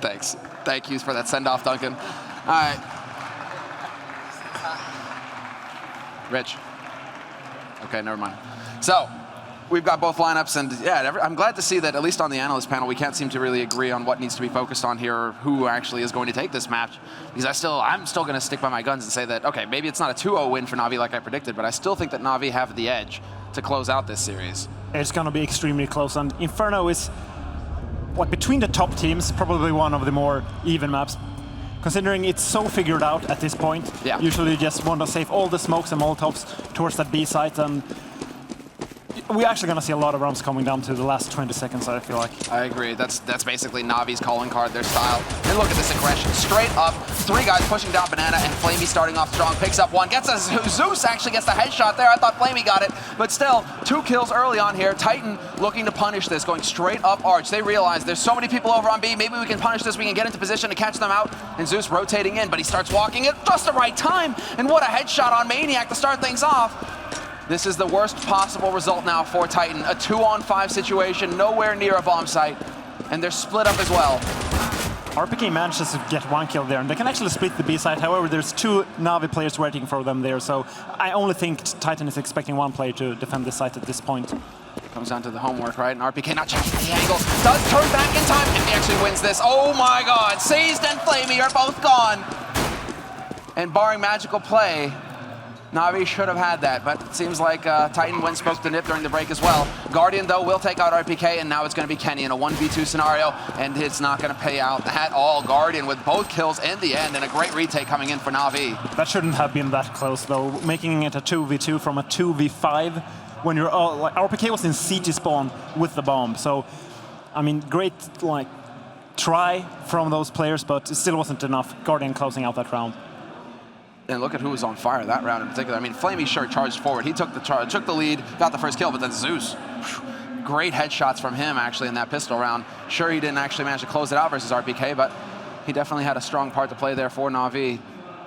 Thanks. Thank you for that send-off, Duncan. All right. Rich. Okay, never mind. So, we've got both lineups, and yeah, I'm glad to see that at least on the analyst panel, we can't seem to really agree on what needs to be focused on here, or who actually is going to take this match. Because I'm still going to stick by my guns and say that, okay, maybe it's not a 2-0 win for Na'Vi like I predicted, but I still think that Na'Vi have the edge to close out this series. It's going to be extremely close, and Inferno is, like, between the top teams, probably one of the more even maps. Considering it's so figured out at this point, yeah. Usually you just want to save all the smokes and Molotovs towards that B site, and we're actually going to see a lot of rounds coming down to the last 20 seconds, I feel like. I agree. That's basically Na'Vi's calling card, their style. And look at this aggression. Straight up, 3 guys pushing down Banana, and Flamey starting off strong, picks up 1, gets a Zeus, actually gets the headshot there. I thought Flamey got it, but still, 2 kills early on here. Titan looking to punish this, going straight up Arch. They realize there's so many people over on B, maybe we can punish this, we can get into position to catch them out. And Zeus rotating in, but he starts walking at just the right time. And what a headshot on Maniac to start things off. This is the worst possible result now for Titan. A 2-on-5 situation, nowhere near a bomb site, and they're split up as well. RPK manages to get 1 kill there, and they can actually split the B site. However, there's 2 Na'Vi players waiting for them there, so I only think Titan is expecting 1 player to defend this site at this point. Comes down to the homework, right? And RPK not checking the angle. Does turn back in time, and he actually wins this. Oh my god, Seized and Flamey are both gone. And barring magical play, Na'Vi should have had that, but it seems like Titan went spoke to Nip during the break as well. Guardian, though, will take out RPK, and now it's going to be Kenny in a 1v2 scenario, and it's not going to pay out at all. Guardian with both kills in the end, and a great retake coming in for Na'Vi. That shouldn't have been that close, though, making it a 2v2 from a 2v5 when you're like RPK was in CT spawn with the bomb. So, I mean, great like try from those players, but it still wasn't enough. Guardian closing out that round. And look at who was on fire that round in particular. I mean, Flamey sure charged forward. He took the charge, took the lead, got the first kill, but then Zeus. Great headshots from him, actually, in that pistol round. Sure, he didn't actually manage to close it out versus RPK, but he definitely had a strong part to play there for Na'Vi.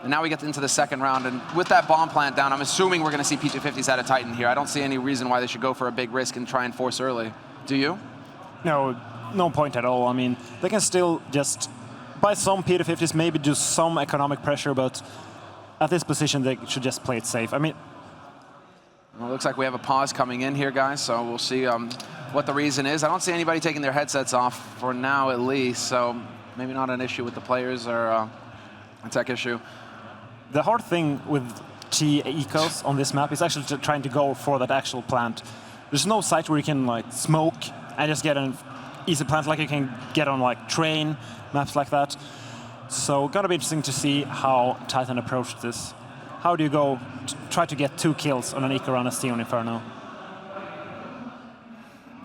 And now we get into the second round, and with that bomb plant down, I'm assuming we're going to see P250s out of Titan here. I don't see any reason why they should go for a big risk and try and force early. Do you? No, no point at all. I mean, they can still just buy some P250s, maybe do some economic pressure, but at this position, they should just play it safe. I mean, well, it looks like we have a pause coming in here, guys, so we'll see what the reason is. I don't see anybody taking their headsets off for now, at least, so maybe not an issue with the players or a tech issue. The hard thing with T ecos on this map is actually trying to go for that actual plant. There's no site where you can like smoke and just get an easy plant like you can get on like train maps like that. So gonna be interesting to see how Titan approached this. How do you go try to get 2 kills on an eco run as on Inferno?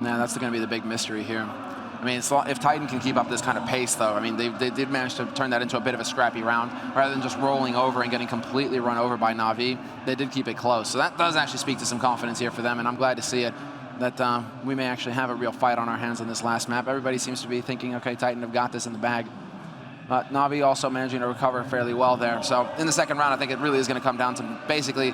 Yeah, that's going to be the big mystery here. I mean, if Titan can keep up this kind of pace, though, I mean, they did manage to turn that into a bit of a scrappy round. Rather than just rolling over and getting completely run over by Na'Vi, they did keep it close. So that does actually speak to some confidence here for them, and I'm glad to see it, that we may actually have a real fight on our hands on this last map. Everybody seems to be thinking, okay, Titan have got this in the bag. Na'Vi also managing to recover fairly well there. So in the second round, I think it really is going to come down to basically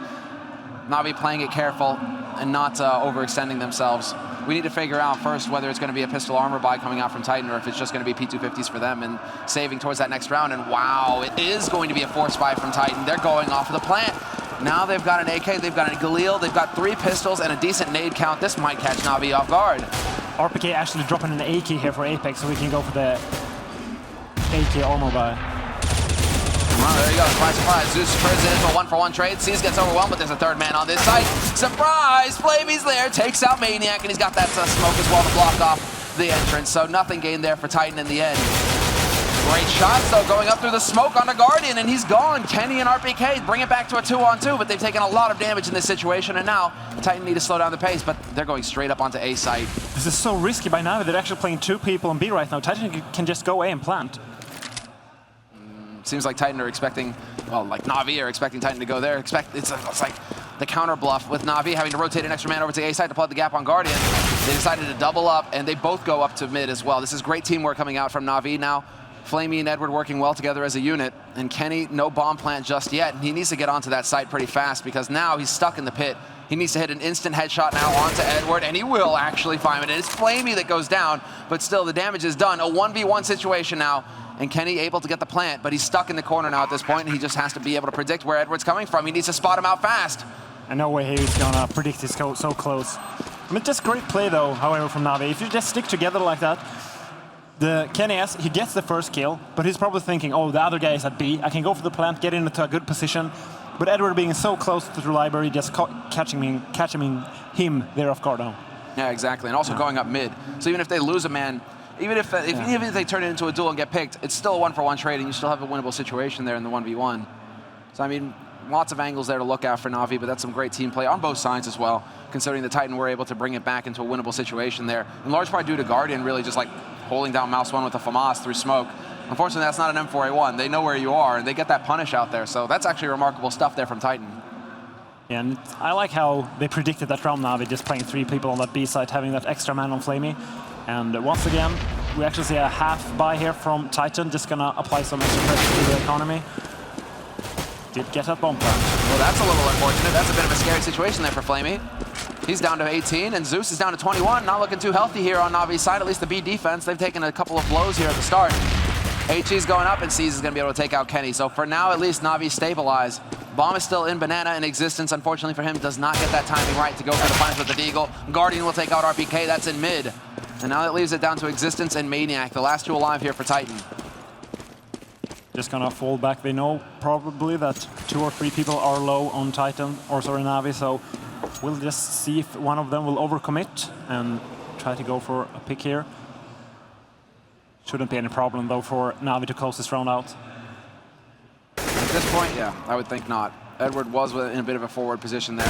Na'Vi playing it careful and not overextending themselves. We need to figure out first whether it's going to be a pistol armor buy coming out from Titan or if it's just going to be P250s for them and saving towards that next round. And wow, it is going to be a force buy from Titan. They're going off of the plant. Now they've got an AK, they've got a Galil, they've got 3 pistols and a decent nade count. This might catch Na'Vi off guard. RPK actually dropping an AK here for Apex so we can go for the AK armor buy. Well, there you go, surprise, surprise. Zeus turns it into a 1-for-1 trade. Seas gets overwhelmed, but there's a 3rd man on this site. Surprise! Flamey's there, takes out Maniac, and he's got that smoke as well to block off the entrance. So nothing gained there for Titan in the end. Great shots, though, going up through the smoke on the Guardian, and he's gone. Kenny and RPK bring it back to a 2-on-2, but they've taken a lot of damage in this situation, and now Titan need to slow down the pace, but they're going straight up onto A site. This is so risky by now. They're actually playing 2 people on B right now. Titan can just go A and plant. Seems like Titan are expecting, well, like Na'Vi are expecting Titan to go there. It's like the counter bluff with Na'Vi having to rotate an extra man over to A side to plug the gap on Guardian. They decided to double up, and they both go up to mid as well. This is great teamwork coming out from Na'Vi now. Flamey and Edward working well together as a unit, and Kenny, no bomb plant just yet. He needs to get onto that site pretty fast because now he's stuck in the pit. He needs to hit an instant headshot now onto Edward, and he will actually find it. It's Flamey that goes down, but still the damage is done. A 1v1 situation now, and Kenny able to get the plant, but he's stuck in the corner now at this point, and he just has to be able to predict where Edward's coming from. He needs to spot him out fast. And no way he's gonna predict this so close. I mean, just great play though, however, from Navi. If you just stick together like that, the Kenny S, he gets the first kill, but he's probably thinking, oh, the other guy is at B. I can go for the plant, get into a good position. But Edward being so close to the library, just catching him there off guard now. Yeah, exactly, and also going up mid. So even if they lose a man, even if they turn it into a duel and get picked, it's still a 1-for-1 trade, and you still have a winnable situation there in the 1v1. So I mean, lots of angles there to look at for Na'Vi, but that's some great team play on both sides as well, considering the Titan were able to bring it back into a winnable situation there. In large part due to Guardian really just like holding down Mouse 1 with a FAMAS through smoke. Unfortunately, that's not an M4A1. They know where you are, and they get that punish out there. So that's actually remarkable stuff there from Titan. Yeah, and I like how they predicted that round Na'Vi, just playing 3 people on that B side, having that extra man on Flamey. And once again, we actually see a half buy here from Titan, just gonna apply some extra pressure to the economy. Did get that bomb plant. Well, that's a little unfortunate. That's a bit of a scary situation there for Flamey. He's down to 18, and Zeus is down to 21. Not looking too healthy here on Navi's side, at least the B defense. They've taken a couple of blows here at the start. HE's going up, and C's is going to be able to take out Kenny. So for now, at least, Na'Vi stabilize. Bomb is still in Banana in existence. Unfortunately for him, does not get that timing right to go for the plans with the Deagle. Guardian will take out RPK. That's in mid. And now that leaves it down to Existence and Maniac, the last 2 alive here for Titan. Just gonna fall back. They know probably that 2 or 3 people are low on Titan, or sorry, Na'Vi. So we'll just see if one of them will overcommit and try to go for a pick here. Shouldn't be any problem, though, for Na'Vi to close this round out. At this point, yeah, I would think not. Edward was in a bit of a forward position there.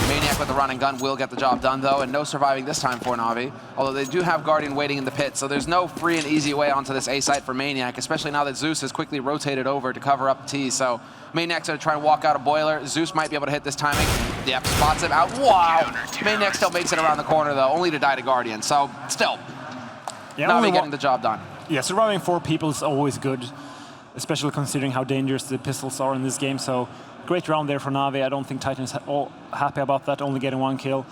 Maniac with the run and gun will get the job done, though, and no surviving this time for Na'Vi. Although they do have Guardian waiting in the pit, so there's no free and easy way onto this A site for Maniac, especially now that Zeus has quickly rotated over to cover up T. So Maniac's going to try and walk out a boiler. Zeus might be able to hit this timing. Yep, spots him out. Wow! Maniac still makes it around the corner, though, only to die to Guardian. So still, yeah, Na'Vi getting the job done. Yeah, surviving 4 people is always good, especially considering how dangerous the pistols are in this game. So great round there for Na'Vi. I don't think Titan is all happy about that, only getting 1 kill.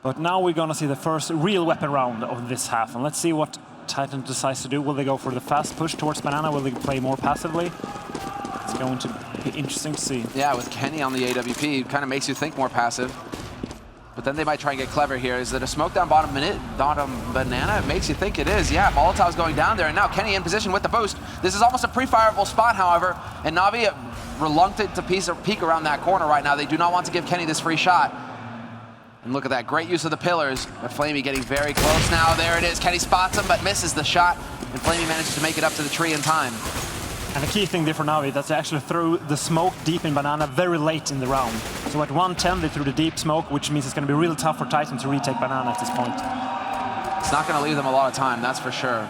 But now we're going to see the first real weapon round of this half. And let's see what Titan decides to do. Will they go for the fast push towards Banana? Will they play more passively? It's going to be interesting to see. Yeah, with Kenny on the AWP, it kind of makes you think more passive. But then they might try and get clever here. Is it a smoke down bottom Banana? It makes you think it is. Yeah, Molotov's going down there, and now Kenny in position with the boost. This is almost a pre-fireable spot, however, and Na'Vi reluctant to peek around that corner right now. They do not want to give Kenny this free shot. And look at that, great use of the pillars, but Flamey getting very close now. There it is, Kenny spots him, but misses the shot, and Flamey manages to make it up to the tree in time. And the key thing there for Na'Vi is that they actually threw the smoke deep in Banana very late in the round. So at 110, they threw the deep smoke, which means it's going to be really tough for Titan to retake Banana at this point. It's not going to leave them a lot of time, that's for sure.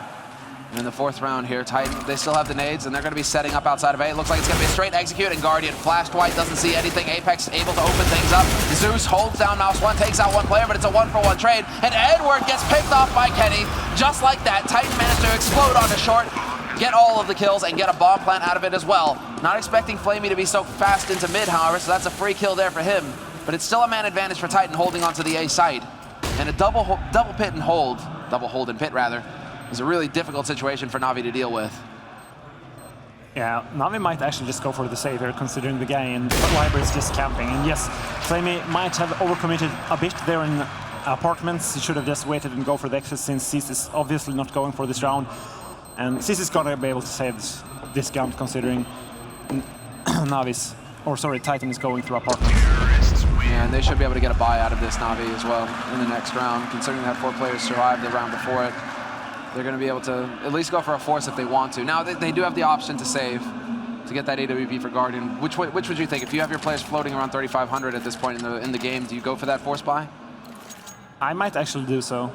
And in the 4th round here, Titan, they still have the nades, and they're going to be setting up outside of A. It looks like it's going to be a straight execute, and Guardian flashed white, doesn't see anything. Apex able to open things up. Zeus holds down Mouse 1, takes out 1 player, but it's a 1-for-1 trade. And Edward gets picked off by Kenny. Just like that, Titan managed to explode onto short, get all of the kills, and get a bomb plant out of it as well. Not expecting Flamey to be so fast into mid, however, so that's a free kill there for him. But it's still a man advantage for Titan holding onto the A site. And a double pit and hold, double hold and pit rather, is a really difficult situation for Na'Vi to deal with. Yeah, Na'Vi might actually just go for the save here, considering the guy in library is just camping. And yes, Flamey might have overcommitted a bit there in apartments. He should have just waited and go for the exit, since Cease is obviously not going for this round. And Cease is going to be able to save this gun, considering Navi's, or sorry, Titan is going through apartments. Yeah, and they should be able to get a buy out of this Na'Vi as well in the next round, considering that 4 players survived the round before it. They're going to be able to at least go for a force if they want to. Now, they do have the option to save, to get that AWP for Guardian. Which would you think? If you have your players floating around 3,500 at this point in the game, do you go for that force buy? I might actually do so.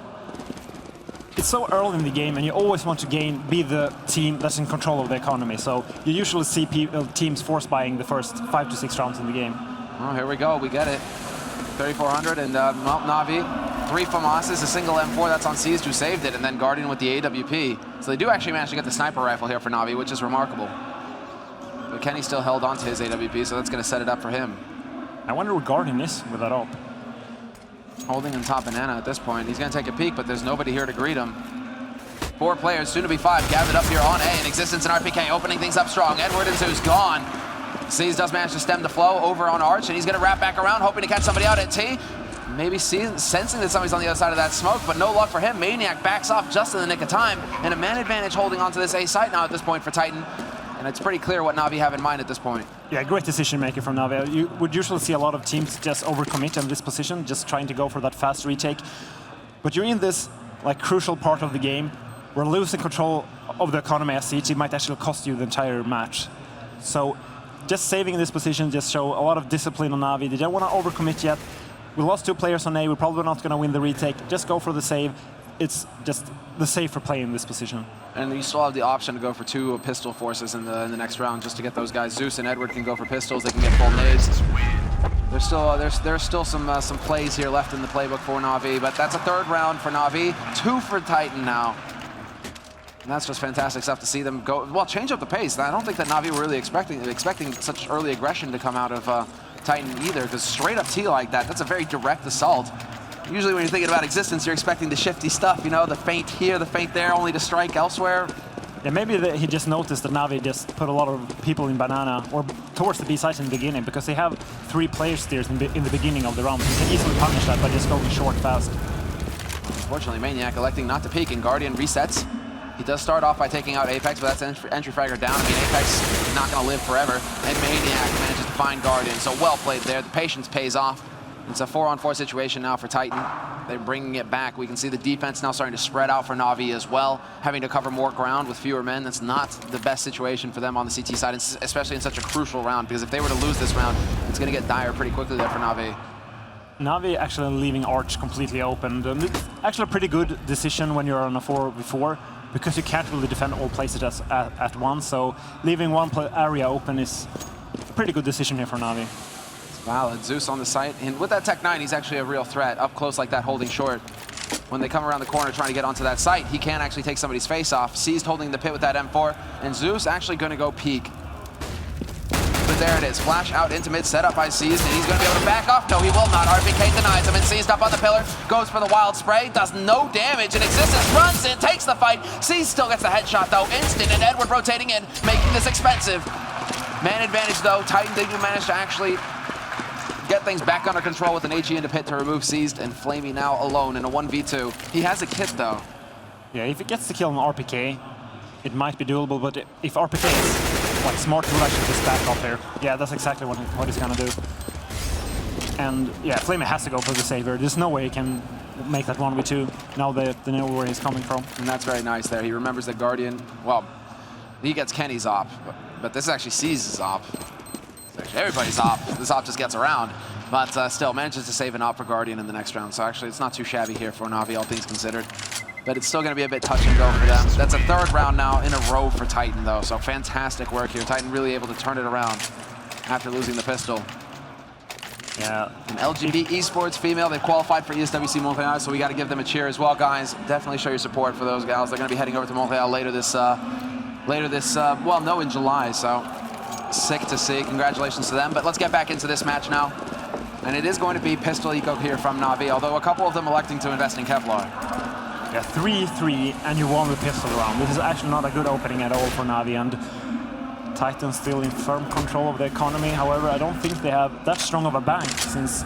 It's so early in the game, and you always want to be the team that's in control of the economy. So you usually see teams force buying the first 5 to 6 rounds in the game. Oh, here we go. We get it. 3,400, and Na'Vi. 3 FAMASes, a single M4, that's on Seized who saved it, and then Guardian with the AWP. So they do actually manage to get the sniper rifle here for Na'Vi, which is remarkable. But Kenny still held on to his AWP, so that's going to set it up for him. I wonder where Guardian is with that ult. Holding on top banana at this point. He's going to take a peek, but there's nobody here to greet him. 4 players, soon to be 5, gathered up here on A. In Existence and RPK opening things up strong. Edward and Zeus gone. Seas does manage to stem the flow over on Arch, and he's going to wrap back around, hoping to catch somebody out at T. Maybe sensing that somebody's on the other side of that smoke, but no luck for him. Maniac backs off just in the nick of time, and a man advantage holding onto this A site now at this point for Titan. And it's pretty clear what Na'Vi have in mind at this point. Yeah, great decision making from Na'Vi. You would usually see a lot of teams just overcommit in this position, just trying to go for that fast retake. But you're in this like crucial part of the game where losing control of the economy as CG might actually cost you the entire match. So just saving this position just show a lot of discipline on Na'Vi. They don't want to overcommit yet. We lost 2 players on A. We're probably not going to win the retake. Just go for the save. It's just the safer play in this position. And you still have the option to go for 2 pistol forces in the next round just to get those guys. Zeus and Edward can go for pistols. They can get full nades. There's still some plays here left in the playbook for Na'Vi, but that's a 3rd round for Na'Vi, 2 for Titan now. And that's just fantastic stuff to see them go, well, change up the pace. I don't think that Na'Vi were really expecting such early aggression to come out of Titan either, because straight up T like that, that's a very direct assault. Usually when you're thinking about Existence, you're expecting the shifty stuff, you know, the feint here, the feint there, only to strike elsewhere. Yeah, maybe he just noticed that Na'Vi just put a lot of people in banana, or towards the B site in the beginning, because they have 3 player steers in the beginning of the round. So you can easily punish that by just going short fast. Unfortunately, Maniac electing not to peek, and Guardian resets. He does start off by taking out Apex, but that's entry fragger down. I mean, Apex is not going to live forever, and Maniac manages to find Guardian. So well played there. The patience pays off. It's a 4-on-4 situation now for Titan. They're bringing it back. We can see the defense now starting to spread out for Na'Vi as well, having to cover more ground with fewer men. That's not the best situation for them on the CT side, especially in such a crucial round, because if they were to lose this round, it's going to get dire pretty quickly there for Na'Vi. Na'Vi actually leaving Arch completely open. And it's actually a pretty good decision when you're on a 4v4, because you can't really defend all places at once. So leaving one area open is a pretty good decision here for Na'Vi. Valid. Zeus on the site, and with that Tech 9, he's actually a real threat. Up close like that, holding short. When they come around the corner trying to get onto that site, he can actually take somebody's face off. Seized holding the pit with that M4, and Zeus actually going to go peek. But there it is. Flash out into mid, set up by Seized, and he's going to be able to back off. No, he will not. RPK denies him, and Seized up on the pillar, goes for the wild spray, does no damage, and Existence runs in, takes the fight. Seized still gets the headshot, though. Instant, and Edward rotating in, making this expensive. Man advantage, though. Titan did manage to actually get things back under control with an HE into pit to remove Seized, and Flamey now alone in a 1v2. He has a kit, though. Yeah, if he gets the kill on RPK, it might be doable, but if RPK is like smart, he will actually just back off here. Yeah, that's exactly what he's gonna do. And yeah, Flamey has to go for the saver. There's no way he can make that 1v2 now that they know where he's coming from. And that's very nice there. He remembers that Guardian, well, he gets Kenny's op, but this actually Seized's op. Actually, everybody's op. This op just gets around, but still manages to save an op for Guardian in the next round. So actually, it's not too shabby here for Na'Vi, all things considered. But it's still going to be a bit touch and go for them. That's a 3rd round now in a row for Titan, though. So fantastic work here. Titan really able to turn it around after losing the pistol. Yeah. And LGB Esports female, they've qualified for ESWC Montreal, so we got to give them a cheer as well, guys. Definitely show your support for those gals. They're going to be heading over to Montreal later this, well, no, in July. So sick to see. Congratulations to them. But let's get back into this match now. And it is going to be pistol eco here from Na'Vi, although a couple of them electing to invest in Kevlar. Yeah, 3-3, and you won the pistol round. This is actually not a good opening at all for Na'Vi, and Titan still in firm control of the economy. However, I don't think they have that strong of a bank, since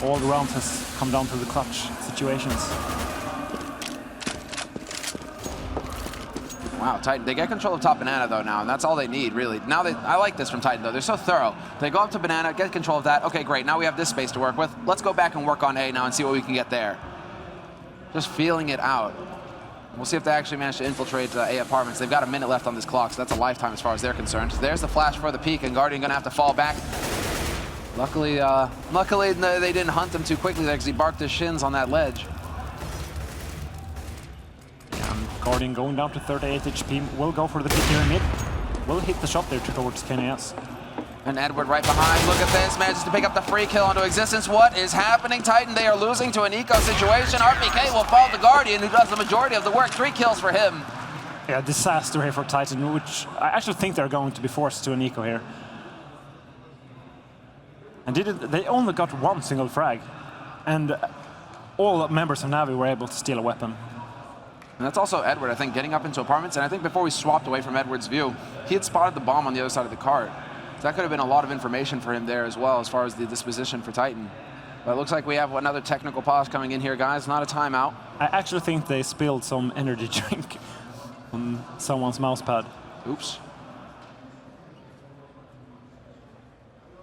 all the rounds has come down to the clutch situations. Wow, Titan, they get control of top banana though now, and that's all they need, really. Now I like this from Titan though, they're so thorough. They go up to banana, get control of that. Okay, great, now we have this space to work with. Let's go back and work on A now and see what we can get there. Just feeling it out. We'll see if they actually manage to infiltrate A apartments. They've got a minute left on this clock, so that's a lifetime as far as they're concerned. There's the flash for the peak, and Guardian gonna have to fall back. Luckily they didn't hunt him too quickly there because he barked his shins on that ledge. Guardian going down to 38 HP, will go for the pick here in mid. Will hit the shot there towards KNS. And Edward right behind, look at this, manages to pick up the free kill onto Existence. What is happening? Titan, they are losing to an eco situation. RPK will fall to Guardian, who does the majority of the work. 3 kills for him. Yeah, disaster here for Titan, which I actually think they're going to be forced to an eco here. And they only got one single frag. And all members of Na'Vi were able to steal a weapon. And that's also Edward, I think, getting up into apartments. And I think before we swapped away from Edward's view, he had spotted the bomb on the other side of the cart. So that could have been a lot of information for him there as well, as far as the disposition for Titan. But it looks like we have another technical pause coming in here, guys. Not a timeout. I actually think they spilled some energy drink on someone's mouse pad. Oops.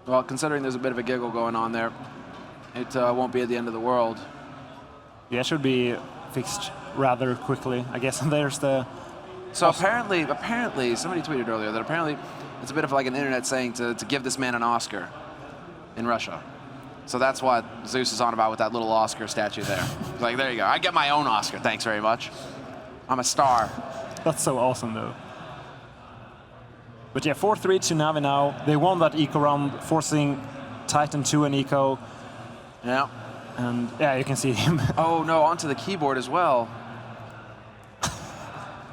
Well, considering there's a bit of a giggle going on there, it won't be at the end of the world. Yeah, it should be fixed rather quickly, I guess. And there's the... So apparently, somebody tweeted earlier that apparently it's a bit of like an internet saying to give this man an Oscar in Russia. So that's what Zeus is on about with that little Oscar statue there. Like, there you go. I get my own Oscar. Thanks very much. I'm a star. That's so awesome, though. But yeah, 4-3 to Na'Vi now. They won that eco round, forcing Titan to an eco. Yeah. And yeah, you can see him. Oh no, onto the keyboard as well.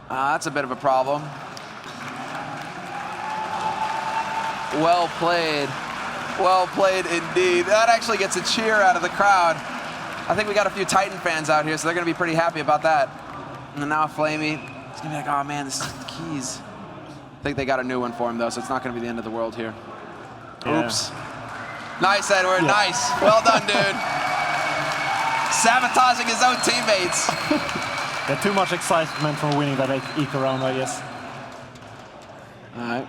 That's a bit of a problem. Well played. Well played indeed. That actually gets a cheer out of the crowd. I think we got a few Titan fans out here, so they're going to be pretty happy about that. And then now Flamey, he's going to be like, oh man, this is the keys. I think they got a new one for him though, so it's not going to be the end of the world here. Yeah. Oops. Nice, Edward, nice. Well done, dude. Sabotaging his own teammates. Yeah, too much excitement for winning that eco round, I guess. All right,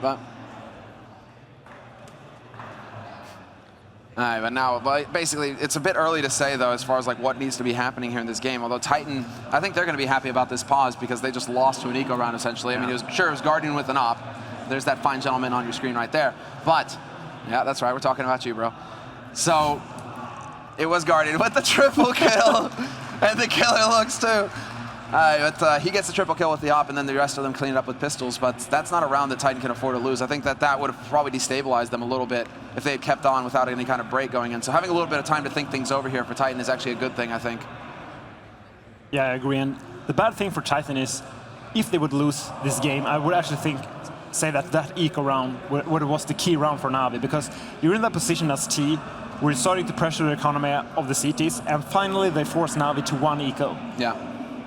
but now, basically, it's a bit early to say, though, as far as like what needs to be happening here in this game. Although Titan, I think they're going to be happy about this pause because they just lost to an eco round, essentially. Yeah. I mean, it was Guardian with an op. There's that fine gentleman on your screen right there. But, yeah, that's right, we're talking about you, bro. So, it was Guardian with the triple kill. And the killer looks, too. But he gets the triple kill with the op, and then the rest of them clean it up with pistols. But that's not a round that Titan can afford to lose. I think that would have probably destabilized them a little bit if they had kept on without any kind of break going in. So having a little bit of time to think things over here for Titan is actually a good thing, I think. Yeah, I agree. And the bad thing for Titan is, if they would lose this game, I would actually say that eco round was the key round for Na'Vi, because you're in that position as T, we're starting to pressure the economy of the cities, and finally they force Na'Vi to one eco. Yeah.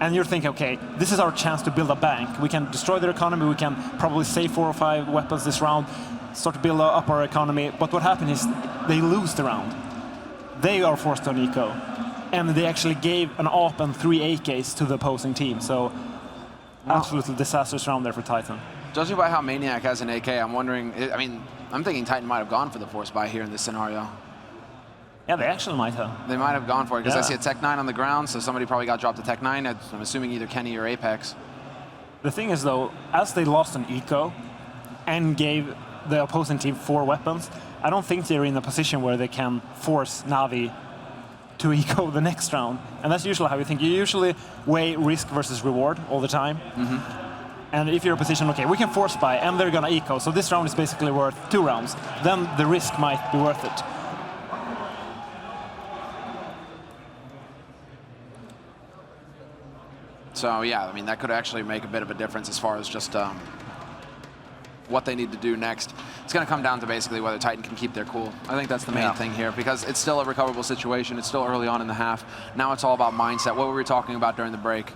And you're thinking, okay, this is our chance to build a bank. We can destroy their economy, we can probably save 4 or 5 weapons this round, start to build up our economy. But what happened is they lose the round. They are forced on eco. And they actually gave an AWP and 3 AKs to the opposing team. So absolutely disastrous round there for Titan. Judging by how Maniac has an AK, I'm wondering, I mean, I'm thinking Titan might have gone for the force buy here in this scenario. Yeah, they actually might have. They might have gone for it, because Yeah. I see a Tech 9 on the ground, so somebody probably got dropped to Tech 9. I'm assuming either Kenny or Apex. The thing is, though, as they lost an eco and gave the opposing team 4 weapons, I don't think they're in a position where they can force Na'Vi to eco the next round. And that's usually how you think. You usually weigh risk versus reward all the time. And if you're in a position, okay, we can force buy, and they're going to eco, so this round is basically worth 2 rounds, then the risk might be worth it. So yeah, I mean, that could actually make a bit of a difference as far as just what they need to do next. It's going to come down to basically whether Titan can keep their cool. I think that's the main thing here, because it's still a recoverable situation. It's still early on in the half. Now it's all about mindset. What were we talking about during the break?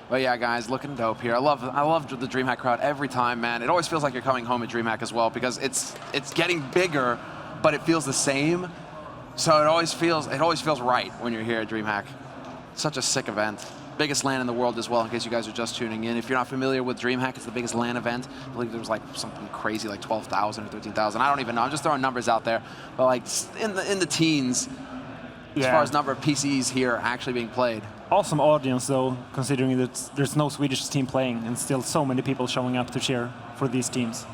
But yeah, guys, looking dope here. I love the DreamHack crowd every time, man. It always feels like you're coming home at DreamHack as well, because it's getting bigger, but it feels the same. So it always feels right when you're here at DreamHack. Such a sick event. Biggest LAN in the world as well, in case you guys are just tuning in. If you're not familiar with DreamHack, it's the biggest LAN event. I believe there was like something crazy, like 12,000 or 13,000. I don't even know. I'm just throwing numbers out there. But like in the teens, as far as number of PCs here actually being played. Awesome audience, though, considering that there's no Swedish team playing and still so many people showing up to cheer for these teams.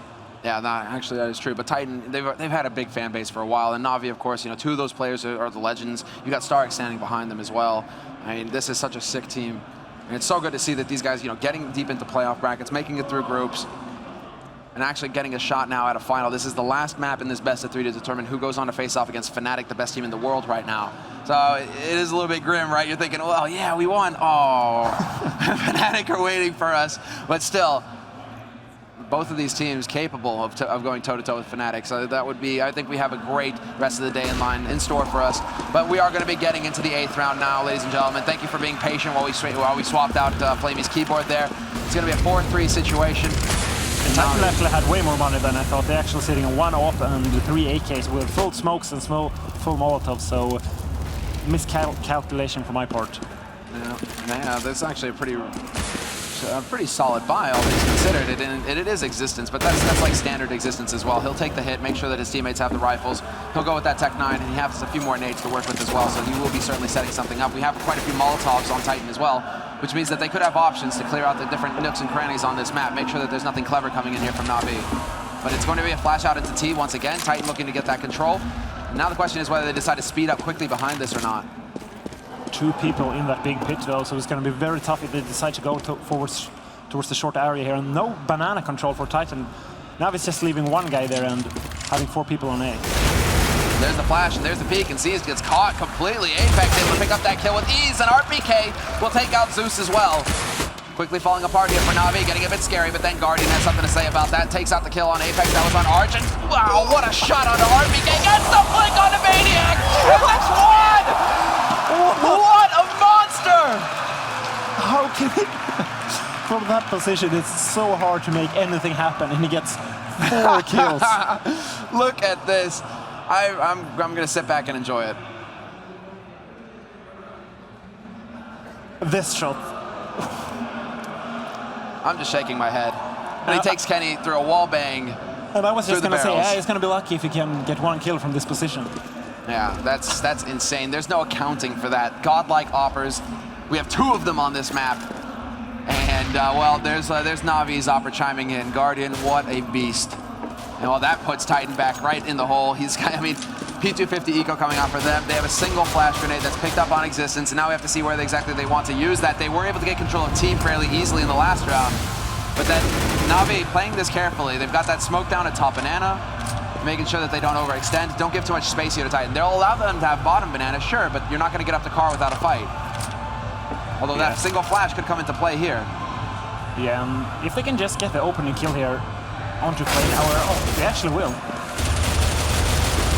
Yeah, no, actually that is true. But Titan, they've had a big fan base for a while, and Na'Vi, of course, 2 of those players are the legends. You got Stark standing behind them as well. I mean, this is such a sick team, and it's so good to see that these guys, getting deep into playoff brackets, making it through groups, and actually getting a shot now at a final. This is the last map in this best of 3 to determine who goes on to face off against Fnatic, the best team in the world right now. So it is a little bit grim, right? You're thinking, well, yeah, we won. Oh, Fnatic are waiting for us, but still. both of these teams capable of going toe-to-toe with Fnatic. So that would be, I think we have a great rest of the day in line in store for us. But we are going to be getting into the 8th round now, ladies and gentlemen. Thank you for being patient while we swapped out Flamey's keyboard there. It's going to be a 4-3 situation. Titan actually had way more money than I thought. They're actually sitting on 1 AWP and 3 AKs with full smokes and full Molotovs, so miscalculation for my part. Yeah, that's actually a pretty solid buy, all things considered. It is existence, but that's like standard existence as well. He'll take the hit, make sure that his teammates have the rifles. He'll go with that Tech 9, and he has a few more nades to work with as well, so he will be certainly setting something up. We have quite a few Molotovs on Titan as well, which means that they could have options to clear out the different nooks and crannies on this map, make sure that there's nothing clever coming in here from Na'Vi. But it's going to be a flash out into T once again. Titan looking to get that control. And now the question is whether they decide to speed up quickly behind this or not. 2 people in that big pit though, so it's going to be very tough if they decide to go forwards towards the short area here. And no banana control for Titan. Now it's just leaving 1 guy there and having 4 people on A. There's the flash, and there's the peek, and Seized gets caught completely. Apex able to pick up that kill with ease, and RPK will take out Zeus as well. Quickly falling apart here for Na'Vi, getting a bit scary, but then Guardian has something to say about that. Takes out the kill on Apex, that was on Argent. Wow, what a shot onto RPK, gets the flick on the Maniac, and that's 1! What a monster! How can he... From that position, it's so hard to make anything happen, and he gets 4 kills. Look at this. I'm going to sit back and enjoy it. This shot. I'm just shaking my head. And he takes Kenny through a wall bang. And I was just going to say, yeah, he's going to be lucky if he can get 1 kill from this position. Yeah, that's insane. There's no accounting for that. Godlike Oppers. We have 2 of them on this map. And, well, there's Na'Vi's Opper chiming in. Guardian, what a beast. And well, that puts Titan back right in the hole. P250 eco coming out for them. They have a single flash grenade that's picked up on existence, and now we have to see where exactly they want to use that. They were able to get control of team fairly easily in the last round. But then Na'Vi playing this carefully. They've got that smoke down at top banana, making sure that they don't overextend. Don't give too much space here to Titan. They'll allow them to have bottom banana, sure, but you're not going to get up the car without a fight. Although that single flash could come into play here. Yeah, if they can just get the opening kill here onto play, oh, they actually will.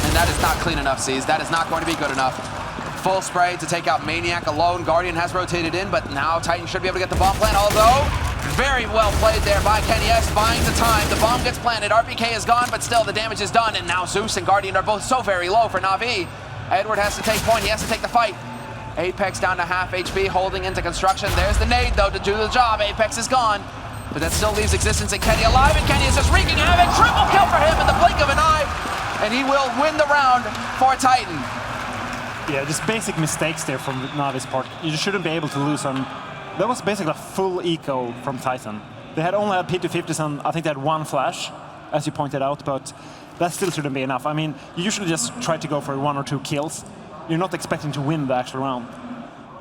And that is not clean enough, Seas. That is not going to be good enough. Full spray to take out Maniac alone. Guardian has rotated in, but now Titan should be able to get the bomb plant, although very well played there by Kenny S, buying the time. The bomb gets planted. RPK is gone, but still the damage is done, and now Zeus and Guardian are both so very low for Na'Vi. Edward has to take point. He has to take the fight. Apex down to half HP, holding into construction. There's the nade, though, to do the job. Apex is gone, but that still leaves existence and Kenny alive, and Kenny is just wreaking havoc. Triple kill for him in the blink of an eye, and he will win the round for Titan. Yeah, just basic mistakes there from Na'Vi's part. You shouldn't be able to lose on... That was basically a full eco from Titan. They had only had P250s, and I think they had 1 flash, as you pointed out, but that still shouldn't be enough. I mean, you usually just try to go for 1 or 2 kills. You're not expecting to win the actual round.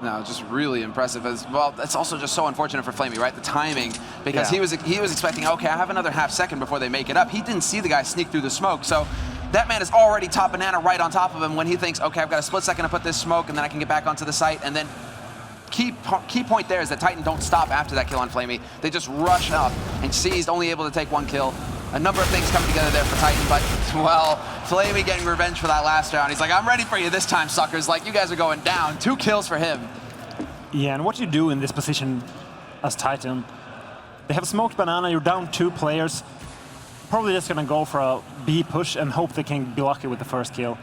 No, just really impressive as well. That's also just so unfortunate for Flamey, right? The timing, because he was expecting, okay, I have another half second before they make it up. He didn't see the guy sneak through the smoke, so that man is already top banana right on top of him when he thinks, okay, I've got a split second to put this smoke, and then I can get back onto the site. And then key point there is that Titan don't stop after that kill on Flamey. They just rush up, and Seized only able to take 1 kill. A number of things coming together there for Titan, but, well, Flamey getting revenge for that last round. He's like, I'm ready for you this time, suckers. Like, you guys are going down. 2 kills for him. Yeah, and what you do in this position as Titan, they have smoked banana, you're down 2 players. Probably just gonna go for a B push and hope they can be lucky with the first kill.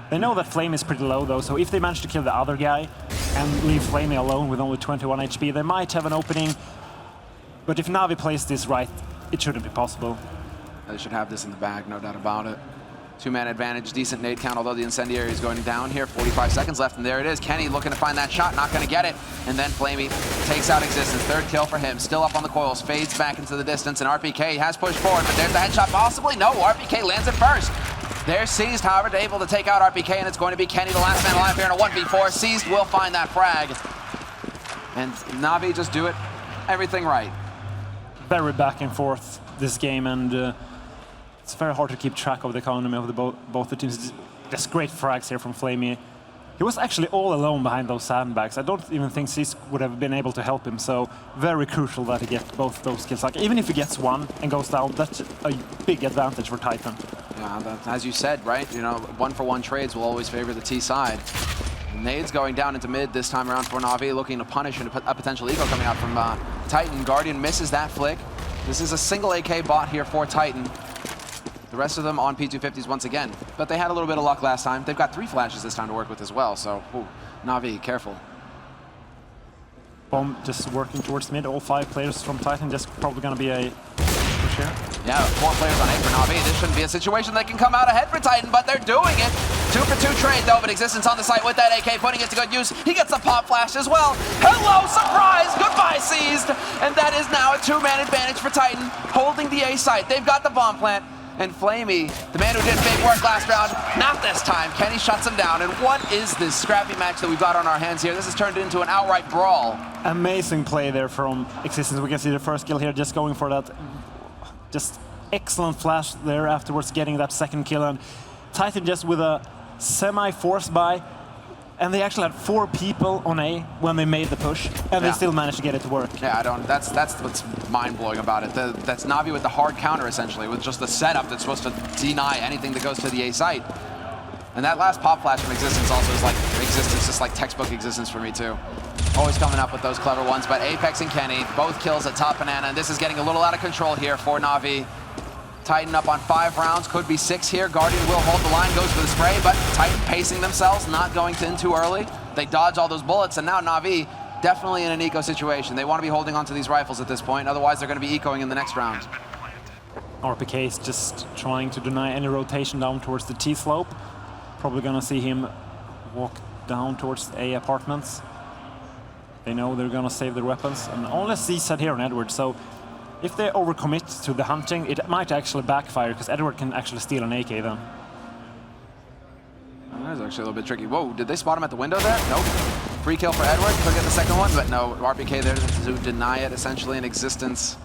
They know that Flame is pretty low though, so if they manage to kill the other guy and leave Flamey alone with only 21 HP, they might have an opening. But if Na'Vi plays this right, it shouldn't be possible. They should have this in the bag, no doubt about it. 2-man advantage, decent nade count, although the incendiary is going down here. 45 seconds left, and there it is. Kenny looking to find that shot, not going to get it. And then Flamey takes out existence. 3rd kill for him. Still up on the coils, fades back into the distance, and RPK has pushed forward, but there's the headshot possibly. No, RPK lands it first. They're Seized, however, able to take out RPK, and it's going to be Kenny, the last man alive here in a 1v4. Seized will find that frag. And Na'Vi just do it everything right. Very back and forth this game, and it's very hard to keep track of the economy of both the teams. Just great frags here from Flamey. he was actually all alone behind those sandbags. I don't even think Sis would have been able to help him, so very crucial that he gets both those kills. Like, even if he gets one and goes down, that's a big advantage for Titan. Yeah, as you said, right? You know, one-for-one trades will always favor the T side. Nades going down into mid this time around for Na'Vi, looking to punish a potential eco coming out from Titan. Guardian misses that flick. This is a single AK bot here for Titan. The rest of them on P250s once again. But they had a little bit of luck last time. They've got 3 flashes this time to work with as well, so Na'Vi, careful. Bomb just working towards mid. All 5 players from Titan, just probably going to be a push here. Yeah, 4 players on A for Na'Vi. This shouldn't be a situation that can come out ahead for Titan, but they're doing it. 2 for 2 trade though, but Existence on the site with that AK, putting it to good use. He gets the pop flash as well. Hello, surprise! Goodbye, Seized! And that is now a 2-man advantage for Titan, holding the A site. They've got the bomb plant. And Flamey, the man who did big work last round, not this time. Kenny shuts him down. And what is this scrappy match that we've got on our hands here? This has turned into an outright brawl. Amazing play there from Existence. We can see the first kill here, just going for that. Just excellent flash there afterwards, getting that second kill. And Titan just with a semi-force buy. And they actually had 4 people on A when they made the push, and they still managed to get it to work. Yeah, that's what's mind-blowing about it. That's Na'Vi with the hard counter, essentially, with just the setup that's supposed to deny anything that goes to the A site. And that last pop flash from Existence also is like Existence, just like textbook Existence for me, too. Always coming up with those clever ones, but Apex and Kenny, both kills at top banana, and this is getting a little out of control here for Na'Vi. Titan up on 5 rounds, could be 6 here. Guardian will hold the line, goes for the spray, but Titan pacing themselves, not going in too early. They dodge all those bullets, and now Na'Vi definitely in an eco situation. They want to be holding onto these rifles at this point, otherwise they're going to be ecoing in the next round. RPK is just trying to deny any rotation down towards the T slope. Probably going to see him walk down towards A apartments. They know they're going to save their weapons, and only C set here on Edward, so if they overcommit to the hunting, it might actually backfire, because Edward can actually steal an AK then. That is actually a little bit tricky. Whoa, did they spot him at the window there? Nope. Free kill for Edward, could get the second one, but no, RPK there to deny it, essentially, in Existence.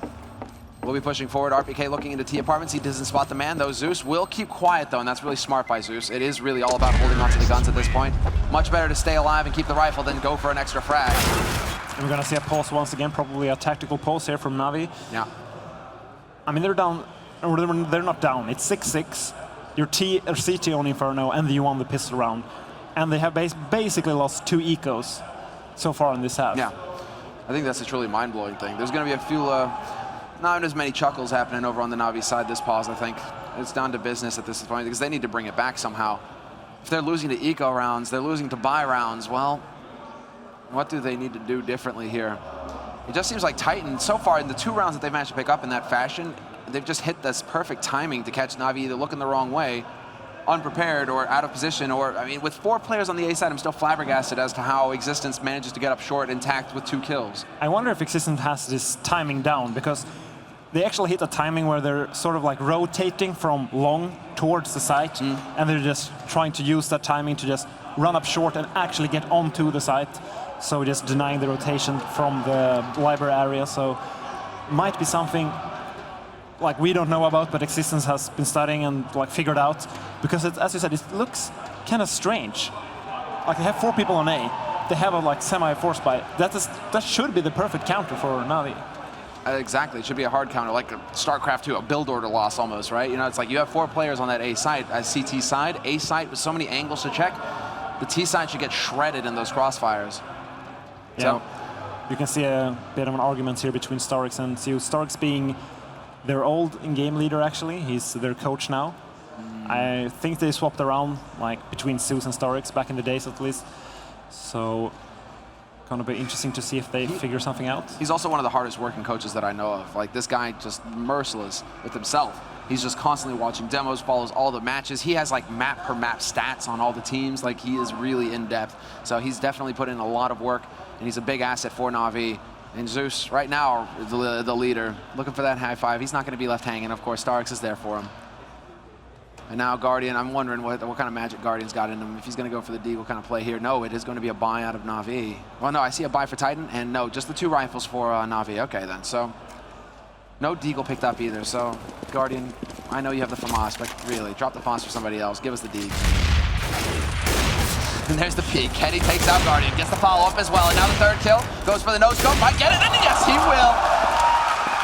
We'll be pushing forward. RPK looking into T apartments. He doesn't spot the man, though. Zeus will keep quiet, though, and that's really smart by Zeus. It is really all about holding onto the guns at this point. Much better to stay alive and keep the rifle than go for an extra frag. And we're going to see a pulse once again, probably a tactical pulse here from Na'Vi. Yeah. I mean, they're down, or they're not down. It's 6-6. Your CT on Inferno, and you won the pistol round. And they have basically lost 2 ecos so far in this half. Yeah. I think that's a truly mind-blowing thing. There's going to be a few, not as many chuckles happening over on the Na'Vi side this pause, I think. It's down to business at this point, because they need to bring it back somehow. If they're losing to eco rounds, they're losing to buy rounds, well, what do they need to do differently here? It just seems like Titan, so far in the 2 rounds that they've managed to pick up in that fashion, they've just hit this perfect timing to catch Na'Vi either looking the wrong way, unprepared, or out of position, or, I mean, with 4 players on the A side, I'm still flabbergasted as to how Existence manages to get up short intact with 2 kills. I wonder if Existence has this timing down, because they actually hit a timing where they're sort of like rotating from long towards the site, and they're just trying to use that timing to just run up short and actually get onto the site. So just denying the rotation from the library area. So might be something like we don't know about, but Existence has been studying and like figured out, because as you said, it looks kind of strange. Like they have 4 people on A, they have a like semi-force buy. That should be the perfect counter for Na'Vi. Exactly, it should be a hard counter, like a StarCraft 2, a build order loss almost, right? You know, it's like you have 4 players on that A site, CT side, A site with so many angles to check. The T side should get shredded in those crossfires. Yeah, so you can see a bit of an argument here between Starks and Zeus. Starks being their old in-game leader, actually. He's their coach now. I think they swapped around like between Zeus and Starks back in the days at least. So gonna be interesting to see if they figure something out. He's also one of the hardest working coaches that I know of. Like this guy just merciless with himself. He's just constantly watching demos, follows all the matches. He has like map per map stats on all the teams. Like he is really in depth. So he's definitely put in a lot of work, and he's a big asset for Na'Vi. And Zeus, right now, the leader, looking for that high 5. He's not going to be left hanging. Of course, Starks is there for him. And now Guardian, I'm wondering what kind of magic Guardian's got in him. If he's going to go for the deagle kind of play here. No, it is going to be a buy out of Na'Vi. Well, no, I see a buy for Titan, and no, just the 2 rifles for Na'Vi. Okay, then. So no deagle picked up either. So Guardian, I know you have the FAMAS, but really, drop the FAMAS for somebody else. Give us the deagle. And there's the peek. Kenny takes out Guardian, gets the follow-up as well. And now the third kill, goes for the no-scope, might get it, and yes, he will.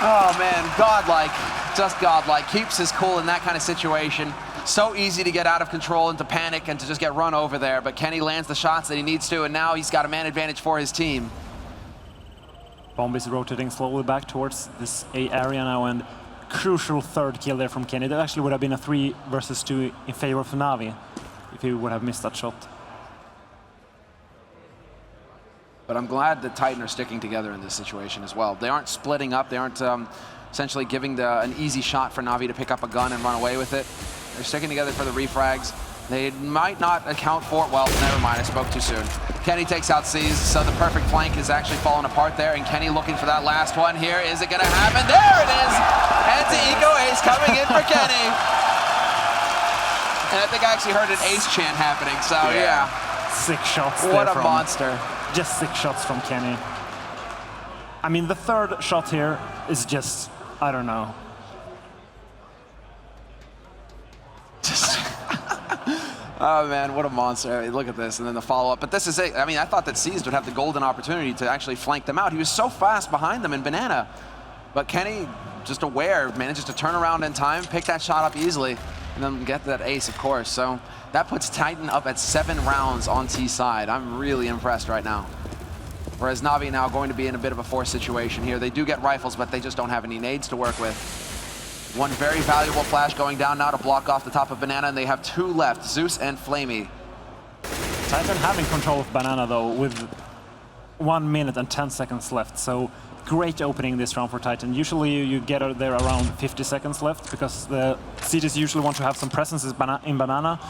Oh man, godlike, just godlike. Keeps his cool in that kind of situation. So easy to get out of control and to panic and to just get run over there. But Kenny lands the shots that he needs to, and now he's got a man advantage for his team. Bomb is rotating slowly back towards this A area now, and crucial third kill there from Kenny. That actually would have been a 3 versus 2 in favor of Navi if he would have missed that shot. But I'm glad that Titan are sticking together in this situation as well. They aren't splitting up. They aren't essentially giving an easy shot for Navi to pick up a gun and run away with it. They're sticking together for the refrags. They might not account for it. Well, never mind, I spoke too soon. Kenny takes out C's, so the perfect flank is actually falling apart there, and Kenny looking for that last one here. Is it gonna happen? There it is! Anti-eco ace coming in for Kenny. And I think I actually heard an ace chant happening, so yeah. 6 shots What there a monster. Just 6 shots from Kenny. I mean, the third shot here is just, I don't know. Oh man, what a monster. Look at this, and then the follow-up. But this is it. I mean, I thought that Seized would have the golden opportunity to actually flank them out. He was so fast behind them in Banana. But Kenny, just aware, manages to turn around in time, pick that shot up easily, and then get that ace, of course. So that puts Titan up at 7 rounds on T side. I'm really impressed right now. Whereas Navi now going to be in a bit of a forced situation here. They do get rifles, but they just don't have any nades to work with. One very valuable flash going down now to block off the top of Banana, and they have 2 left, Zeus and Flamey. Titan having control of Banana though, with 1 minute and 10 seconds left. So great opening this round for Titan. Usually you get there around 50 seconds left because the CTs usually want to have some presence in Banana.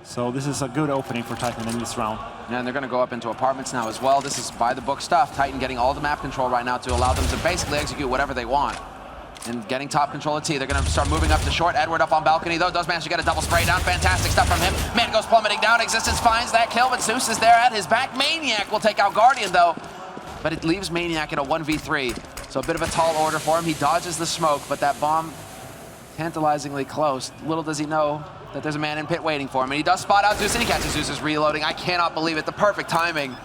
So this is a good opening for Titan in this round. Yeah, and they're going to go up into apartments now as well. This is by the book stuff. Titan getting all the map control right now to allow them to basically execute whatever they want. And getting top control of T. They're going to start moving up to short. Edward up on balcony, though, does manage to get a double spray down. Fantastic stuff from him. Man goes plummeting down. Existence finds that kill, but Zeus is there at his back. Maniac will take out Guardian, though. But it leaves Maniac in a 1v3. So a bit of a tall order for him. He dodges the smoke, but that bomb tantalizingly close. Little does he know that there's a man in pit waiting for him. And he does spot out Zeus, and he catches Zeus reloading. I cannot believe it. The perfect timing.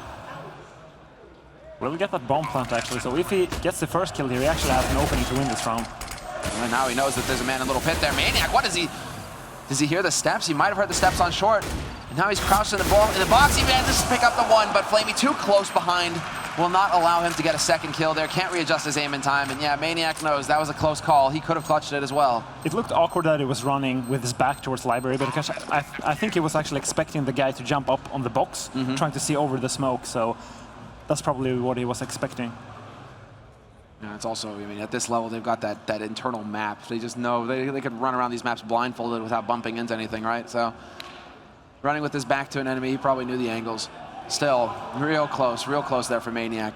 We'll get that bomb plant actually, so if he gets the first kill here, he actually has an opening to win this round. And now he knows that there's a man in a little pit there. Maniac, what is he? Does he hear the steps? He might have heard the steps on short. And now he's crouched in the box. He manages to pick up the 1, but Flamey too close behind will not allow him to get a second kill there. Can't readjust his aim in time. And yeah, Maniac knows that was a close call. He could have clutched it as well. It looked awkward that he was running with his back towards library, but because I think he was actually expecting the guy to jump up on the box, trying to see over the smoke. So that's probably what he was expecting. Yeah, it's also, I mean, at this level, they've got that internal map. They just know they could run around these maps blindfolded without bumping into anything, right? So running with his back to an enemy, he probably knew the angles. Still, real close there for Maniac.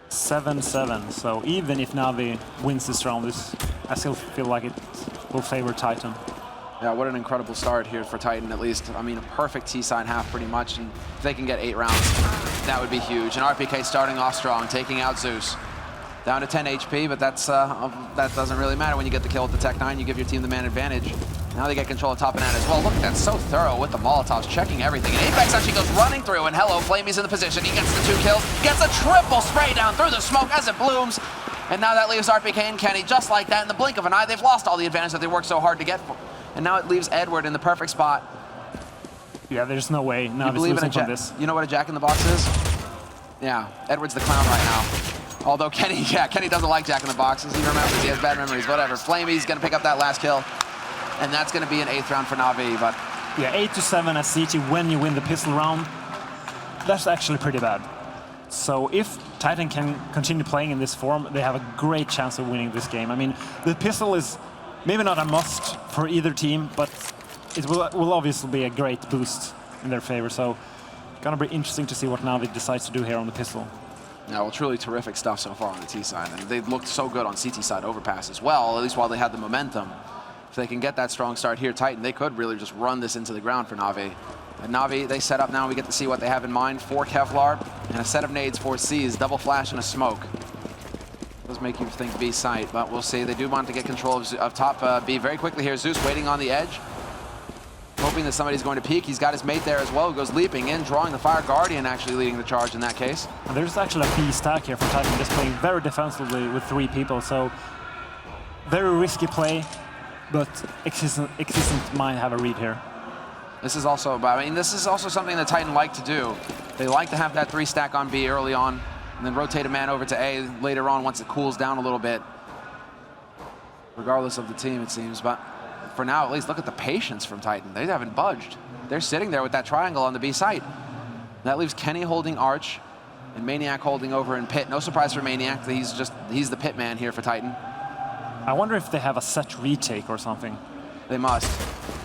7-7, so even if Navi wins this round, I still feel like it will favor Titan. Yeah, what an incredible start here for Titan, at least. I mean, a perfect T-side half, pretty much, and if they can get 8 rounds, that would be huge. And RPK starting off strong, taking out Zeus. Down to 10 HP, but that doesn't really matter when you get the kill with the Tech 9. You give your team the man advantage. Now they get control of top and as well. Look at that, so thorough with the Molotovs, checking everything. And Apex actually goes running through, and hello, Flamey's in the position. He gets the 2 kills, gets a triple spray down through the smoke as it blooms. And now that leaves RPK and Kenny just like that in the blink of an eye. They've lost all the advantage that they worked so hard to get for. And now it leaves Edward in the perfect spot. Yeah, there's no way Navi's losing from this. You know what a Jack in the Box is? Yeah, Edward's the clown right now. Although Kenny doesn't like Jack in the Boxes. He remembers, he has bad memories, whatever. Flamey's gonna pick up that last kill. And that's gonna be an 8th round for Navi, but... Yeah, 8-7 as CT when you win the pistol round. That's actually pretty bad. So if Titan can continue playing in this form, they have a great chance of winning this game. I mean, the pistol is maybe not a must for either team, but it will obviously be a great boost in their favor. So gonna be interesting to see what Navi decides to do here on the pistol. Yeah, well, truly terrific stuff so far on the T side. And they looked so good on CT side overpass as well, at least while they had the momentum. If they can get that strong start here, Titan, they could really just run this into the ground for Navi. And Navi, they set up now, we get to see what they have in mind. 4 Kevlar and a set of nades, 4 Cs, double flash and a smoke. Does make you think B site, but we'll see. They do want to get control of top B very quickly here. Zeus waiting on the edge. hoping that somebody's going to peek. He's got his mate there as well, who goes leaping in, drawing the fire. Guardian actually leading the charge in that case. And there's actually a B stack here for Titan, just playing very defensively with 3 people, so very risky play, but Existent might have a read here. This is also, this is also something that Titan like to do. They like to have that 3 stack on B early on, and then rotate a man over to A later on once it cools down a little bit. Regardless of the team, it seems, but for now, at least, look at the patience from Titan. They haven't budged. They're sitting there with that triangle on the B site. That leaves Kenny holding Arch and Maniac holding over in Pit. No surprise for Maniac. He's the pit man here for Titan. I wonder if they have a set retake or something. They must.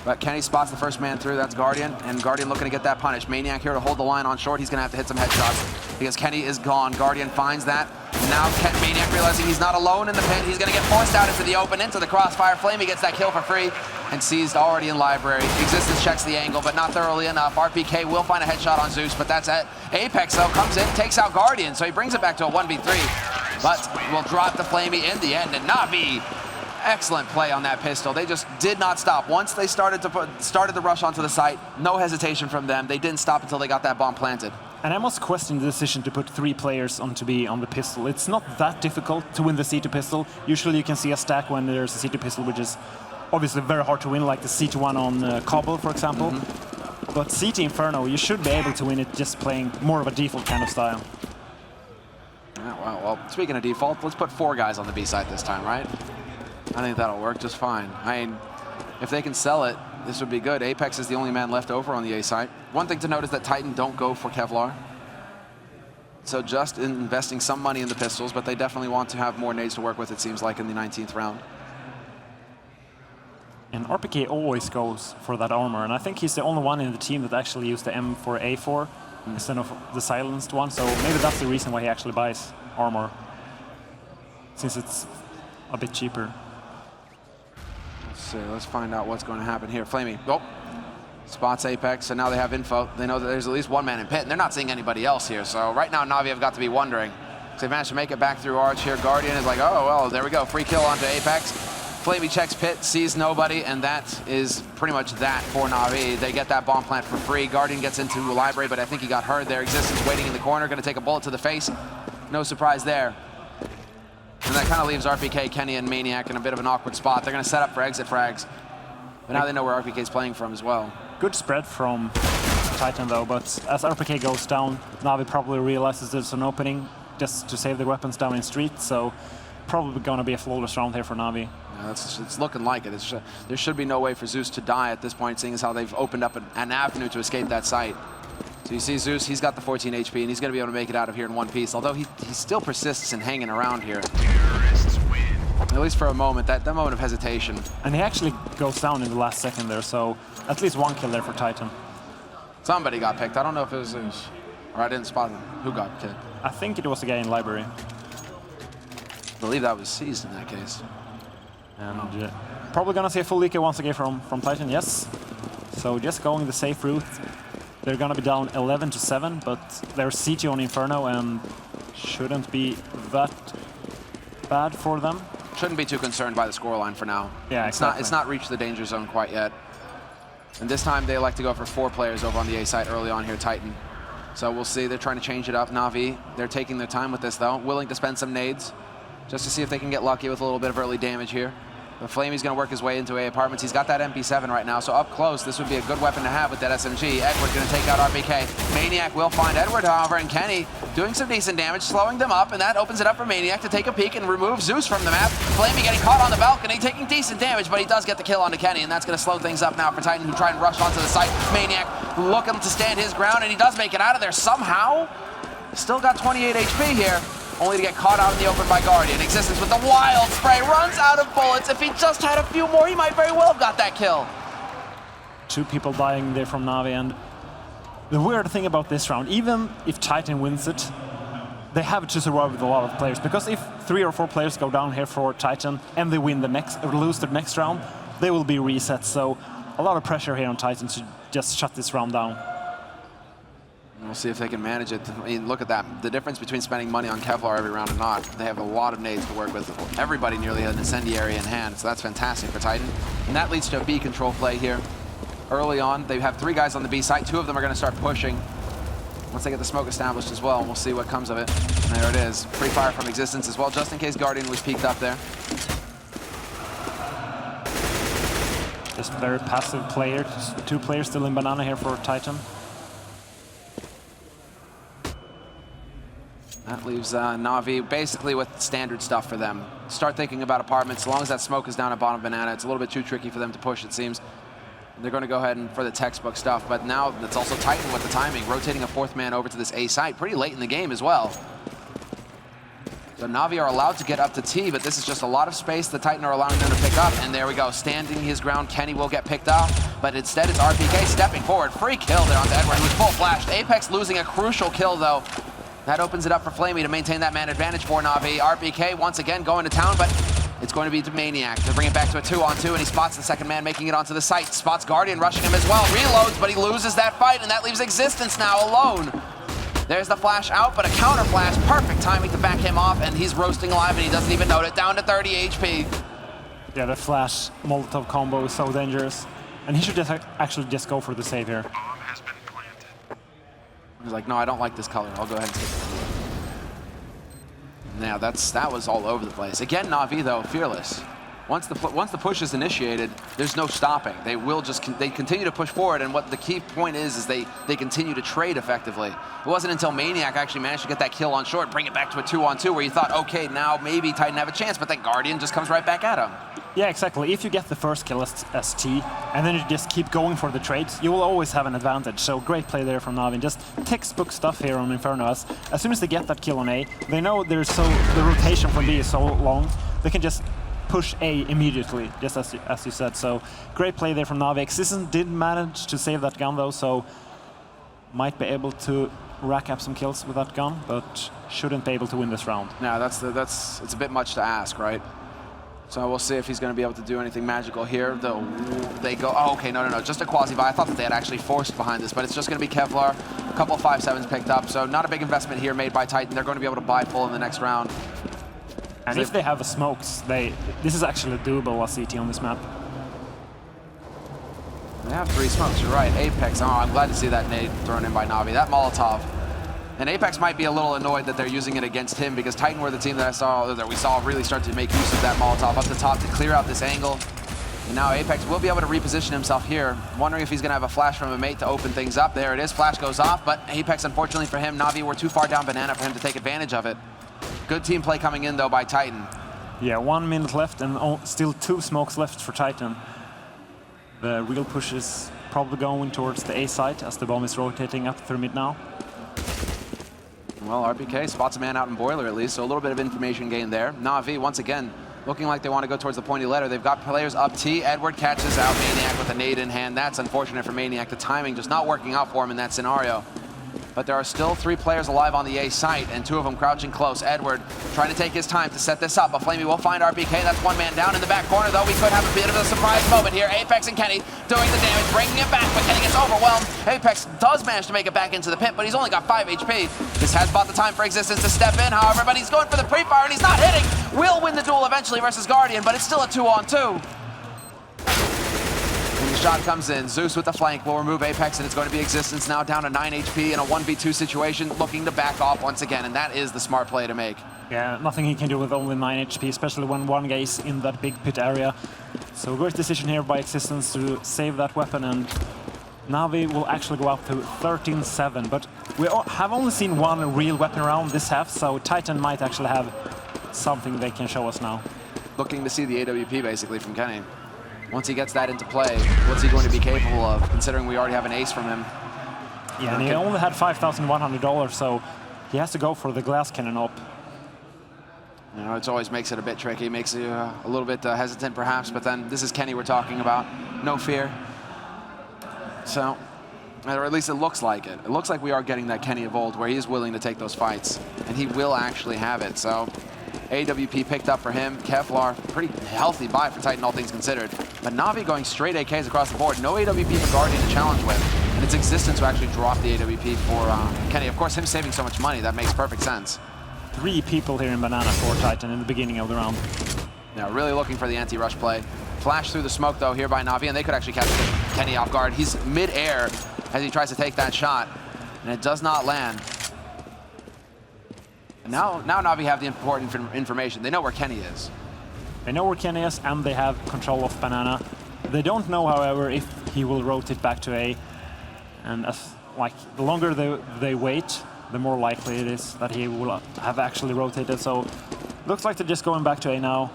But Kenny spots the first man through. That's Guardian. And Guardian looking to get that punish. Maniac here to hold the line on short. He's going to have to hit some headshots because Kenny is gone. Guardian finds that. Now Maniac realizing he's not alone in the pit. He's going to get forced out into the open, into the crossfire. Flamey gets that kill for free and seized already in library. Existence checks the angle, but not thoroughly enough. RPK will find a headshot on Zeus, but that's it. Apex, though, comes in, takes out Guardian, so he brings it back to a 1v3. But will drop the Flamey in the end. And Na'Vi, excellent play on that pistol. They just did not stop. Once they started the rush onto the site, no hesitation from them. They didn't stop until they got that bomb planted. And I must question the decision to put 3 players onto B on the pistol. It's not that difficult to win the C2 pistol. Usually you can see a stack when there's a C2 pistol, which is obviously very hard to win, like the C2 one on Cobble, for example. But C2 Inferno, you should be able to win it just playing more of a default kind of style. Yeah, well, speaking of default, let's put 4 guys on the B side this time, right? I think that'll work just fine. I mean, if they can sell it, this would be good. Apex is the only man left over on the A side. One thing to note is that Titan don't go for Kevlar. So just investing some money in the pistols, but they definitely want to have more nades to work with, it seems like, in the 19th round. And RPK always goes for that armor, and I think he's the only one in the team that actually used the M4A4 instead of the silenced one, so maybe that's the reason why he actually buys armor, since it's a bit cheaper. So let's find out what's going to happen here. Flamey, oh, spots Apex, and now they have info. They know that there's at least 1 man in pit, and they're not seeing anybody else here. So right now, Na'Vi have got to be wondering. So they managed to make it back through Arch here. Guardian is like, oh, well, there we go. Free kill onto Apex. Flamey checks pit, sees nobody, and that is pretty much that for Na'Vi. They get that bomb plant for free. Guardian gets into the library, but I think he got hurt there. Existence waiting in the corner, going to take a bullet to the face. No surprise there. And that kind of leaves RPK, Kenny, and Maniac in a bit of an awkward spot. They're going to set up for exit frags. But now they know where RPK is playing from as well. Good spread from Titan, though, but as RPK goes down, Na'Vi probably realizes there's an opening just to save the weapons down in street, so probably going to be a flawless round here for Na'Vi. Yeah, it's looking like it. There should be no way for Zeus to die at this point, seeing as how they've opened up an avenue to escape that site. So you see Zeus, he's got the 14 HP, and he's going to be able to make it out of here in one piece, although he still persists in hanging around here. At least for a moment, that moment of hesitation. And he actually goes down in the last second there, so at least 1 kill there for Titan. Somebody got picked. I don't know if it was Zeus, or I didn't spot him. Who got killed? I think it was the guy in library. I believe that was seized in that case. And probably going to see a full EK once again from Titan, yes. So just going the safe route. They're going to be down 11-7, but they're CT on Inferno and shouldn't be that bad for them. Shouldn't be too concerned by the scoreline for now. Yeah, exactly. It's not reached the danger zone quite yet. And this time they like to go for 4 players over on the A side early on here, Titan. So we'll see. They're trying to change it up. Na'Vi, they're taking their time with this though, willing to spend some nades just to see if they can get lucky with a little bit of early damage here. But Flamey's going to work his way into A apartments. He's got that MP7 right now, so up close, this would be a good weapon to have with that SMG. Edward going to take out RPK. Maniac will find Edward, however, and Kenny doing some decent damage, slowing them up, and that opens it up for Maniac to take a peek and remove Zeus from the map. Flamey getting caught on the balcony, taking decent damage, but he does get the kill onto Kenny, and that's going to slow things up now for Titan, who try and rush onto the site. Maniac looking to stand his ground, and he does make it out of there somehow. Still got 28 HP here. Only to get caught out in the open by Guardian. Existence with the wild spray, runs out of bullets. If he just had a few more, he might very well have got that kill. 2 people dying there from Na'Vi, and the weird thing about this round, even if Titan wins it, they have to survive with a lot of players, because if 3 or 4 players go down here for Titan and they win the next, or lose the next round, they will be reset. So a lot of pressure here on Titan to just shut this round down. We'll see if they can manage it. I mean, look at that. The difference between spending money on Kevlar every round and not. They have a lot of nades to work with. Everybody nearly had an incendiary in hand, so that's fantastic for Titan. And that leads to a B control play here. early on. They have 3 guys on the B site. 2 of them are going to start pushing once they get the smoke established as well, and we'll see what comes of it. And there it is. Free fire from Existence as well, just in case Guardian was peeked up there. Just very passive player. 2 players still in banana here for Titan. That leaves Na'Vi basically with standard stuff for them. Start thinking about apartments. As long as that smoke is down at bottom banana, it's a little bit too tricky for them to push, it seems. They're going to go ahead and for the textbook stuff, but now it's also Titan with the timing, rotating a 4th man over to this A site pretty late in the game as well. So Na'Vi are allowed to get up to T, but this is just a lot of space the Titan are allowing them to pick up, and there we go, standing his ground. Kenny will get picked up, but instead it's RPK stepping forward. Free kill there onto Edward, who's full flashed. Apex losing a crucial kill though. That opens it up for Flamey to maintain that man advantage for Na'Vi. RPK once again going to town, but it's going to be to Maniac. They bring it back to a 2-on-2, and he spots the 2nd man making it onto the site. Spots Guardian rushing him as well. Reloads, but he loses that fight, and that leaves Existence now alone. There's the flash out, but a counter flash. Perfect timing to back him off, and he's roasting alive, and he doesn't even know it. Down to 30 HP. Yeah, the flash Molotov combo is so dangerous. And he should just actually just go for the save here. He's like, no, I don't like this color. I'll go ahead and take it. Now, that was all over the place. Again, Na'Vi, though, fearless. Once the push is initiated, there's no stopping. They will just they continue to push forward, and what the key point is they continue to trade effectively. It wasn't until Maniac actually managed to get that kill on short, bring it back to a 2-on-2, where you thought, okay, now maybe Titan have a chance, but then Guardian just comes right back at him. Yeah, exactly. If you get the first kill as T, and then you just keep going for the trades, you will always have an advantage. So great play there from Na'Vi. Just textbook stuff here on Inferno. As soon as they get that kill on A, they know the rotation from B is so long, they can just push A immediately, just as you said. So great play there from Na'Vi. Existence did manage to save that gun though, so might be able to rack up some kills with that gun, but shouldn't be able to win this round. No, it's a bit much to ask, right? So we'll see if he's going to be able to do anything magical here. Though they go, oh, okay, no, just a quasi-buy. I thought that they had actually forced behind this, but it's just going to be Kevlar. A couple of 5.7s picked up, so not a big investment here made by Titan. They're going to be able to buy full in the next round. And if they have a smokes, this is actually doable as CT on this map. They have 3 smokes, you're right. Apex, oh, I'm glad to see that nade thrown in by Na'Vi. That Molotov. And Apex might be a little annoyed that they're using it against him, because Titan were the team that we saw really start to make use of that Molotov up the top to clear out this angle. And now Apex will be able to reposition himself here. Wondering if he's going to have a flash from a mate to open things up. There it is, flash goes off, but Apex, unfortunately for him, Na'Vi were too far down banana for him to take advantage of it. Good team play coming in though by Titan. Yeah, 1 minute left and still 2 smokes left for Titan. The real push is probably going towards the A site as the bomb is rotating up through mid now. Well, RPK spots a man out in Boiler at least, so a little bit of information gained there. Na'Vi, once again, looking like they want to go towards the pointy letter. They've got players up T. Edward catches out Maniac with a nade in hand. That's unfortunate for Maniac. The timing just not working out for him in that scenario. But there are still 3 players alive on the A site, and 2 of them crouching close. Edward trying to take his time to set this up, but Flamey will find RPK. That's 1 man down in the back corner, though. We could have a bit of a surprise moment here. Apex and Kenny doing the damage, bringing it back, but Kenny gets overwhelmed. Apex does manage to make it back into the pit, but he's only got 5 HP. This has bought the time for Existence to step in, however, but he's going for the pre-fire, and he's not hitting. Will win the duel eventually versus Guardian, but it's still a 2-on-2. Shot comes in. Zeus with the flank will remove Apex, and it's going to be Existence now down to 9 HP in a 1v2 situation, looking to back off once again, and that is the smart play to make. Yeah, nothing he can do with only 9 HP, especially when 1 guy is in that big pit area. So great decision here by Existence to save that weapon, and Na'Vi will actually go up to 13-7, but we have only seen 1 real weapon round this half, so Titan might actually have something they can show us now. Looking to see the AWP basically from Kenny. Once he gets that into play, what's he going to be capable of, considering we already have an ace from him? Yeah, and he only had $5,100, so he has to go for the glass cannon up. You know, it always makes it a bit tricky, makes you a little bit hesitant perhaps, but then this is Kenny we're talking about. No fear. So, or at least it looks like it. It looks like we are getting that Kenny of old, where he is willing to take those fights, and he will actually have it. So, AWP picked up for him. Kevlar, pretty healthy buy for Titan, all things considered. But Na'Vi going straight AKs across the board. No AWP for Guardian to challenge with. And it's Existence who actually dropped the AWP for Kenny. Of course, him saving so much money, that makes perfect sense. 3 people here in banana for Titan in the beginning of the round. Yeah, really looking for the anti-rush play. Flash through the smoke, though, here by Na'Vi, and they could actually catch Kenny off guard. He's mid-air as he tries to take that shot, and it does not land. And now Na'Vi have the important information. They know where Kenny is. They know where Kenny is, and they have control of Banana. They don't know, however, if he will rotate back to A. And the longer they wait, the more likely it is that he will have actually rotated. So looks like they're just going back to A now.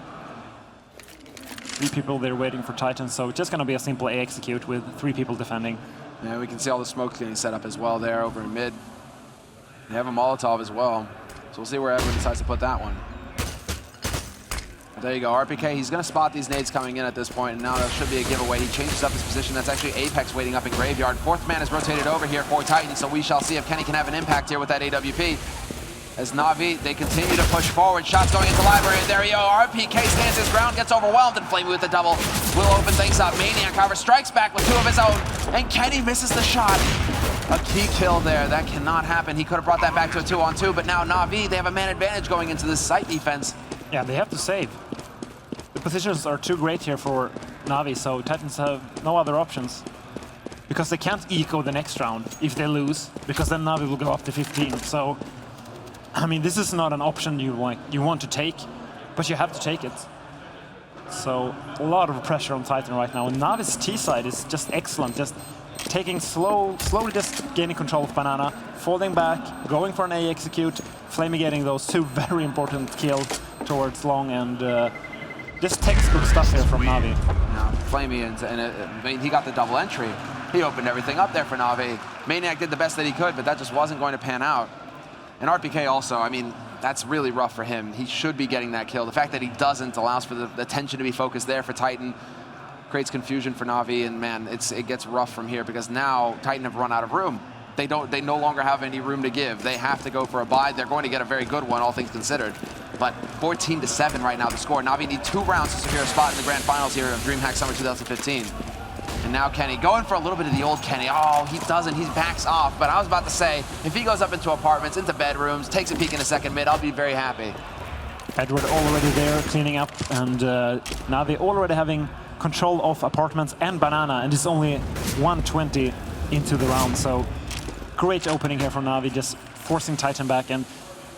3 people there waiting for Titan, so it's just going to be a simple A execute with 3 people defending. Yeah, we can see all the smoke getting set up as well there over in mid. They have a Molotov as well, so we'll see where everyone decides to put that one. But there you go, RPK, he's going to spot these nades coming in at this point, and now that should be a giveaway. He changes up his position. That's actually Apex waiting up in Graveyard. 4th man is rotated over here for Titan, so we shall see if Kenny can have an impact here with that AWP. As Na'Vi, they continue to push forward. Shots going into Library, and there you go. RPK stands his ground, gets overwhelmed, and Flamey with the double will open things up. Maniac, however, strikes back with 2 of his own, and Kenny misses the shot. A key kill there. That cannot happen. He could have brought that back to a 2-on-2, but now Na'Vi, they have a man advantage going into this site defense. Yeah, they have to save. The positions are too great here for Na'Vi, so Titans have no other options. Because they can't eco the next round if they lose, because then Na'Vi will go up to 15. So, I mean, this is not an option you want to take, but you have to take it. So, a lot of pressure on Titan right now. And Navi's T side is just excellent, just taking slowly just gaining control of Banana, falling back, going for an A execute, Flamey getting those 2 very important kills towards Long, and just textbook stuff here from Na'Vi. Now, Flamey, I mean, he got the double entry. He opened everything up there for Na'Vi. Maniac did the best that he could, but that just wasn't going to pan out. And RPK also, I mean, that's really rough for him. He should be getting that kill. The fact that he doesn't allows for the attention to be focused there for Titan. Creates confusion for Na'Vi, and man, it gets rough from here because now Titan have run out of room. They no longer have any room to give. They have to go for a bye. They're going to get a very good one, all things considered. But 14-7 right now the score. Na'Vi need 2 rounds to secure a spot in the grand finals here of DreamHack Summer 2015. And now Kenny going for a little bit of the old Kenny. Oh, he doesn't, he backs off. But I was about to say, if he goes up into apartments, into bedrooms, takes a peek in the second mid, I'll be very happy. Edward already there cleaning up, and Na'Vi already having control of apartments and Banana, and it's only 120 into the round. So great opening here from Na'Vi, just forcing Titan back. And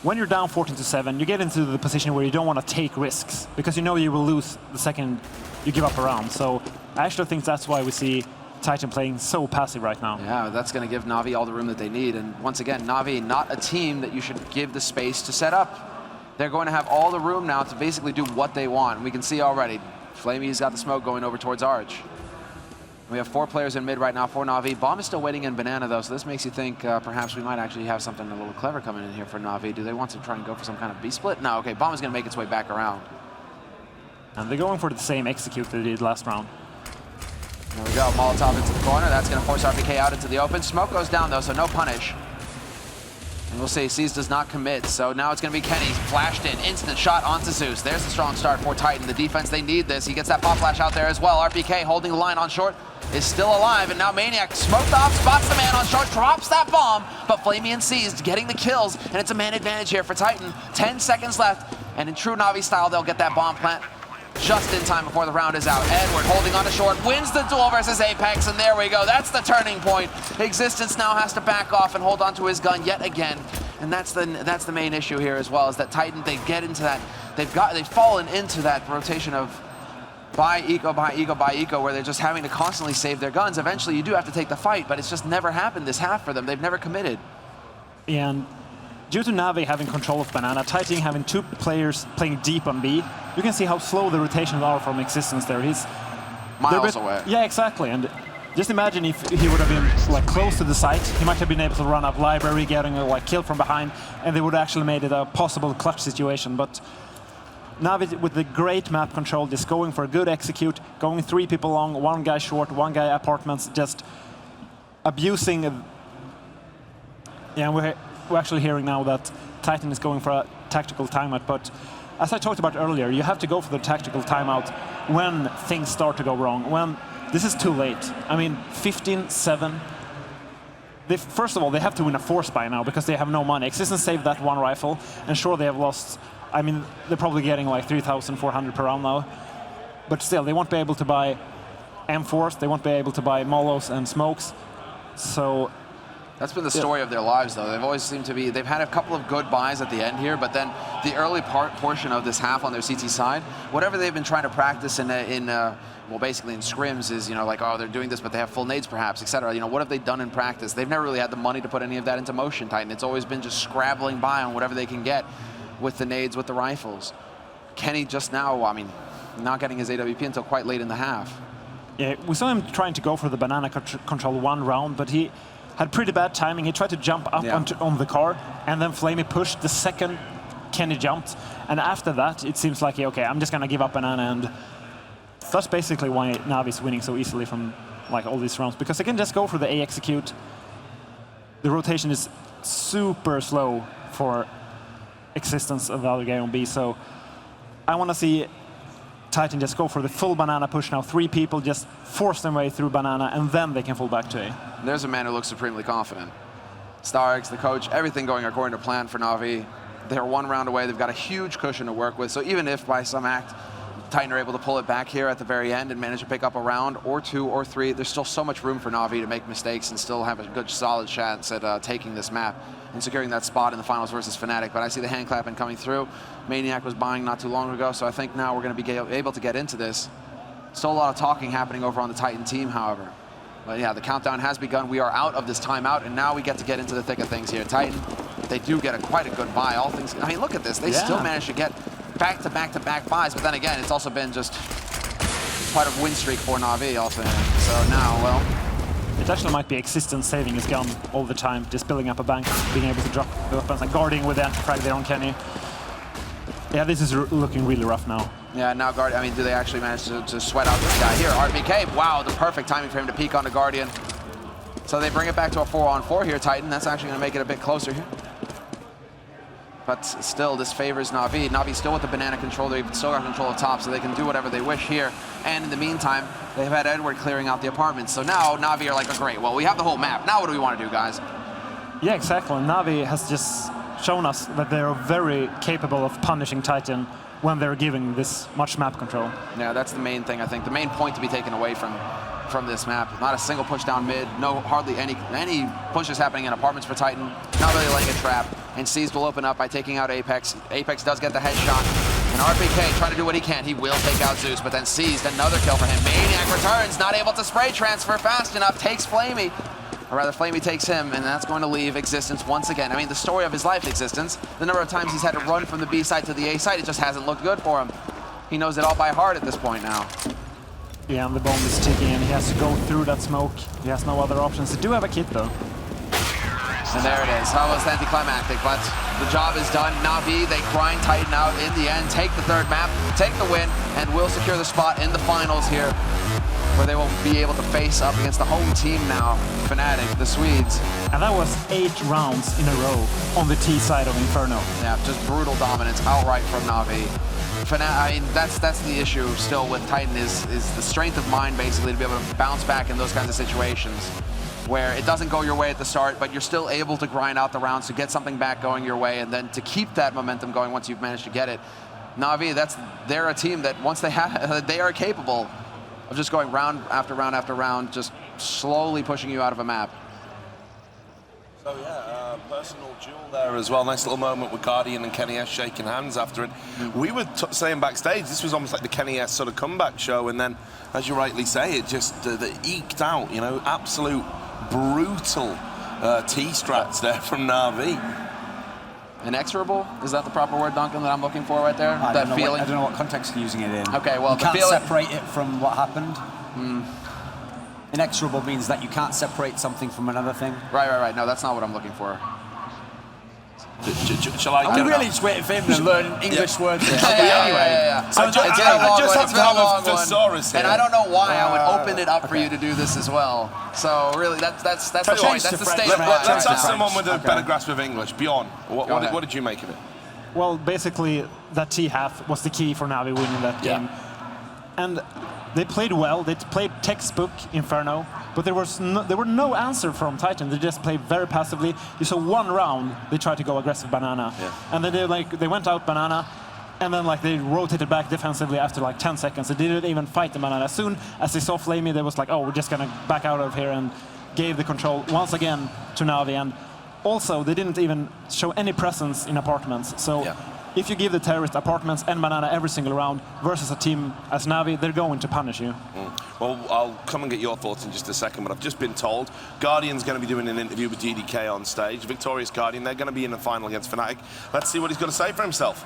when you're down 14-7, you get into the position where you don't want to take risks because you know you will lose the second you give up a round. So I actually think that's why we see Titan playing so passive right now. Yeah, that's going to give Na'Vi all the room that they need. And once again, Na'Vi, not a team that you should give the space to set up. They're going to have all the room now to basically do what they want. And we can see already, Flamey's got the smoke going over towards Arch. We have 4 players in mid right now for Na'Vi. Bomb is still waiting in Banana, though, so this makes you think perhaps we might actually have something a little clever coming in here for Na'Vi. Do they want to try and go for some kind of B-split? No, okay, Bomb is going to make its way back around. And they're going for the same execute they did last round. There we go, Molotov into the corner. That's going to force RPK out into the open. Smoke goes down, though, so no punish. And we'll see, C's does not commit, so now it's going to be Kenny's flashed in, instant shot onto Zeus. There's the strong start for Titan. The defense, they need this. He gets that pop flash out there as well. RPK holding the line on short is still alive, and now Maniac smoked off, spots the man on short, drops that bomb, but Flamey and C's getting the kills, and it's a man advantage here for Titan. 10 seconds left, and in true Na'Vi style, they'll get that bomb plant just in time before the round is out. Edward holding on to short, wins the duel versus Apex, and there we go. That's the turning point. Existence now has to back off and hold on to his gun yet again. And that's the main issue here as well, is that Titan, they get into that, they've fallen into that rotation of buy eco, where they're just having to constantly save their guns. Eventually you do have to take the fight, but it's just never happened this half for them. They've never committed. And due to Na'Vi having control of Banana, Titan having 2 players playing deep on B, you can see how slow the rotations are from Existence there. He's miles away. Yeah, exactly. And just imagine if he would have been like close to the site, he might have been able to run up Library, getting a kill from behind, and they would have actually made it a possible clutch situation. But Na'Vi, with the great map control, just going for a good execute, going 3 people long, 1 guy short, 1 guy apartments, just abusing. Yeah, we're actually hearing now that Titan is going for a tactical timeout, but as I talked about earlier, you have to go for the tactical timeout when things start to go wrong, when this is too late. I mean, 15-7. First of all, they have to win a force by now because they have no money. Existence saved that 1 rifle, and sure, they have lost. I mean, they're probably getting like 3,400 per round now. but still, they won't be able to buy M4s, they won't be able to buy Molos and Smokes. So that's been the story of their lives, though. They've always seemed to be, they've had a couple of good buys at the end here, but then the early portion of this half on their CT side, whatever they've been trying to practice well, basically in scrims is, like, oh, they're doing this, but they have full nades perhaps, etc. What have they done in practice? They've never really had the money to put any of that into motion, Titan. It's always been just scrabbling by on whatever they can get with the nades, with the rifles. Kenny just now, I mean, not getting his AWP until quite late in the half. Yeah, we saw him trying to go for the banana control one round, but he had pretty bad timing. He tried to jump up on the car, and then Flamey pushed the second Kenny jumped. And after that, it seems like, okay, I'm just going to give up banana, and that's basically why Navi's winning so easily from like all these rounds, because they can just go for the A execute. The rotation is super slow for existence of the other guy on B, so I want to see Titan just go for the full banana push now. 3 people just force their way through banana, and then they can fall back to A. There's a man who looks supremely confident. Starks, the coach, everything going according to plan for Na'Vi. They're 1 round away. They've got a huge cushion to work with, so even if by some act Titan are able to pull it back here at the very end and manage to pick up a round or 2 or 3, there's still so much room for Na'Vi to make mistakes and still have a good solid chance at taking this map and securing that spot in the finals versus Fnatic. But I see the hand clapping coming through. Maniac was buying not too long ago, so I think now we're going to be able to get into this. Still a lot of talking happening over on the Titan team, however. But yeah, the countdown has begun. We are out of this timeout, and now we get to get into the thick of things here. Titan, they do get quite a good buy. All things, I mean, look at this. They still manage to get back-to-back-to-back buys, but then again, it's also been just quite a win streak for Na'Vi, all things. So now, well, it actually might be existence saving his gun all the time, just building up a bank, being able to drop the weapons, and guarding with the anti-frag there on Kenny. Yeah, this is looking really rough now. Yeah, now Guardian, I mean, do they actually manage to sweat out this guy here? RBK, wow, the perfect timing for him to peek on the Guardian. So they bring it back to a 4-on-4 here, Titan. That's actually going to make it a bit closer here. But still, this favors Na'Vi. Na'Vi still with the banana control. They've still got control of top, so they can do whatever they wish here. And in the meantime, they've had Edward clearing out the apartments. So now Na'Vi are like, oh, great, well, we have the whole map. Now what do we want to do, guys? Yeah, exactly. Na'Vi has just shown us that they're very capable of punishing Titan when they're giving this much map control. Yeah, that's the main thing, I think. The main point to be taken away from this map. Not a single push down mid. No, hardly any pushes happening in apartments for Titan. Not really laying a trap. And Seized will open up by taking out Apex. Apex does get the headshot. And RPK trying to do what he can. He will take out Zeus, but then Seized, another kill for him. Maniac returns, not able to spray transfer fast enough. Takes Flamey. Or rather, Flamey takes him, and that's going to leave Existence once again. I mean, the story of his life, Existence. The number of times he's had to run from the B side to the A side, it just hasn't looked good for him. He knows it all by heart at this point now. Yeah, and the bomb is ticking, and he has to go through that smoke. He has no other options. They do have a kit, though. And there it is, almost anticlimactic, but the job is done. Na'Vi, they grind Titan out in the end, take the 3rd map, take the win, and will secure the spot in the finals here, where they will be able to face up against the home team now, Fnatic, the Swedes. And that was 8 rounds in a row on the T side of Inferno. Yeah, just brutal dominance outright from Na'Vi. I mean, that's the issue still with Titan is the strength of mind, basically, to be able to bounce back in those kinds of situations where it doesn't go your way at the start, but you're still able to grind out the rounds to get something back going your way, and then to keep that momentum going once you've managed to get it. Na'Vi, they're a team that once they have, they are capable of just going round after round after round, just slowly pushing you out of a map. So yeah, personal duel there as well. Nice little moment with Guardian and Kenny S shaking hands after it. We were saying backstage, this was almost like the Kenny S sort of comeback show, and then, as you rightly say, it just the eked out, you know, absolute brutal T-strats there from Na'Vi. Inexorable? Is that the proper word, Duncan, that I'm looking for right there? I that don't feeling? I don't know what context you're using it in. Okay, well, you can't separate it from what happened. Inexorable means that you can't separate something from another thing. Right. No, that's not what I'm looking for. Shall I I'm really just waiting for him to learn English words here. Yeah. So I just have to have a thesaurus here. And I don't know why I would open it up for you to do this as well. So really, that's the point. That's the state of mind. Let's have someone with a better grasp of English. Bjorn, what did you make of it? Well, basically, that T-half was the key for Na'Vi winning that game. And they played well. They played textbook Inferno, but there were no answer from Titan. They just played very passively. You saw 1 round, they tried to go aggressive banana. And then they went out banana, And then like they rotated back defensively after like 10 seconds. They didn't even fight the Banana. As soon as they saw Flamey, they was like, oh, we're just gonna back out of here, and gave the control once again to Na'Vi. And also, they didn't even show any presence in apartments. So if you give the terrorist apartments and Banana every single round versus a team as Na'Vi, they're going to punish you. Well, I'll come and get your thoughts in just a second, but I've just been told Guardian's going to be doing an interview with DDK on stage. Victorious Guardian, they're going to be in the final against Fnatic. Let's see what he's going to say for himself.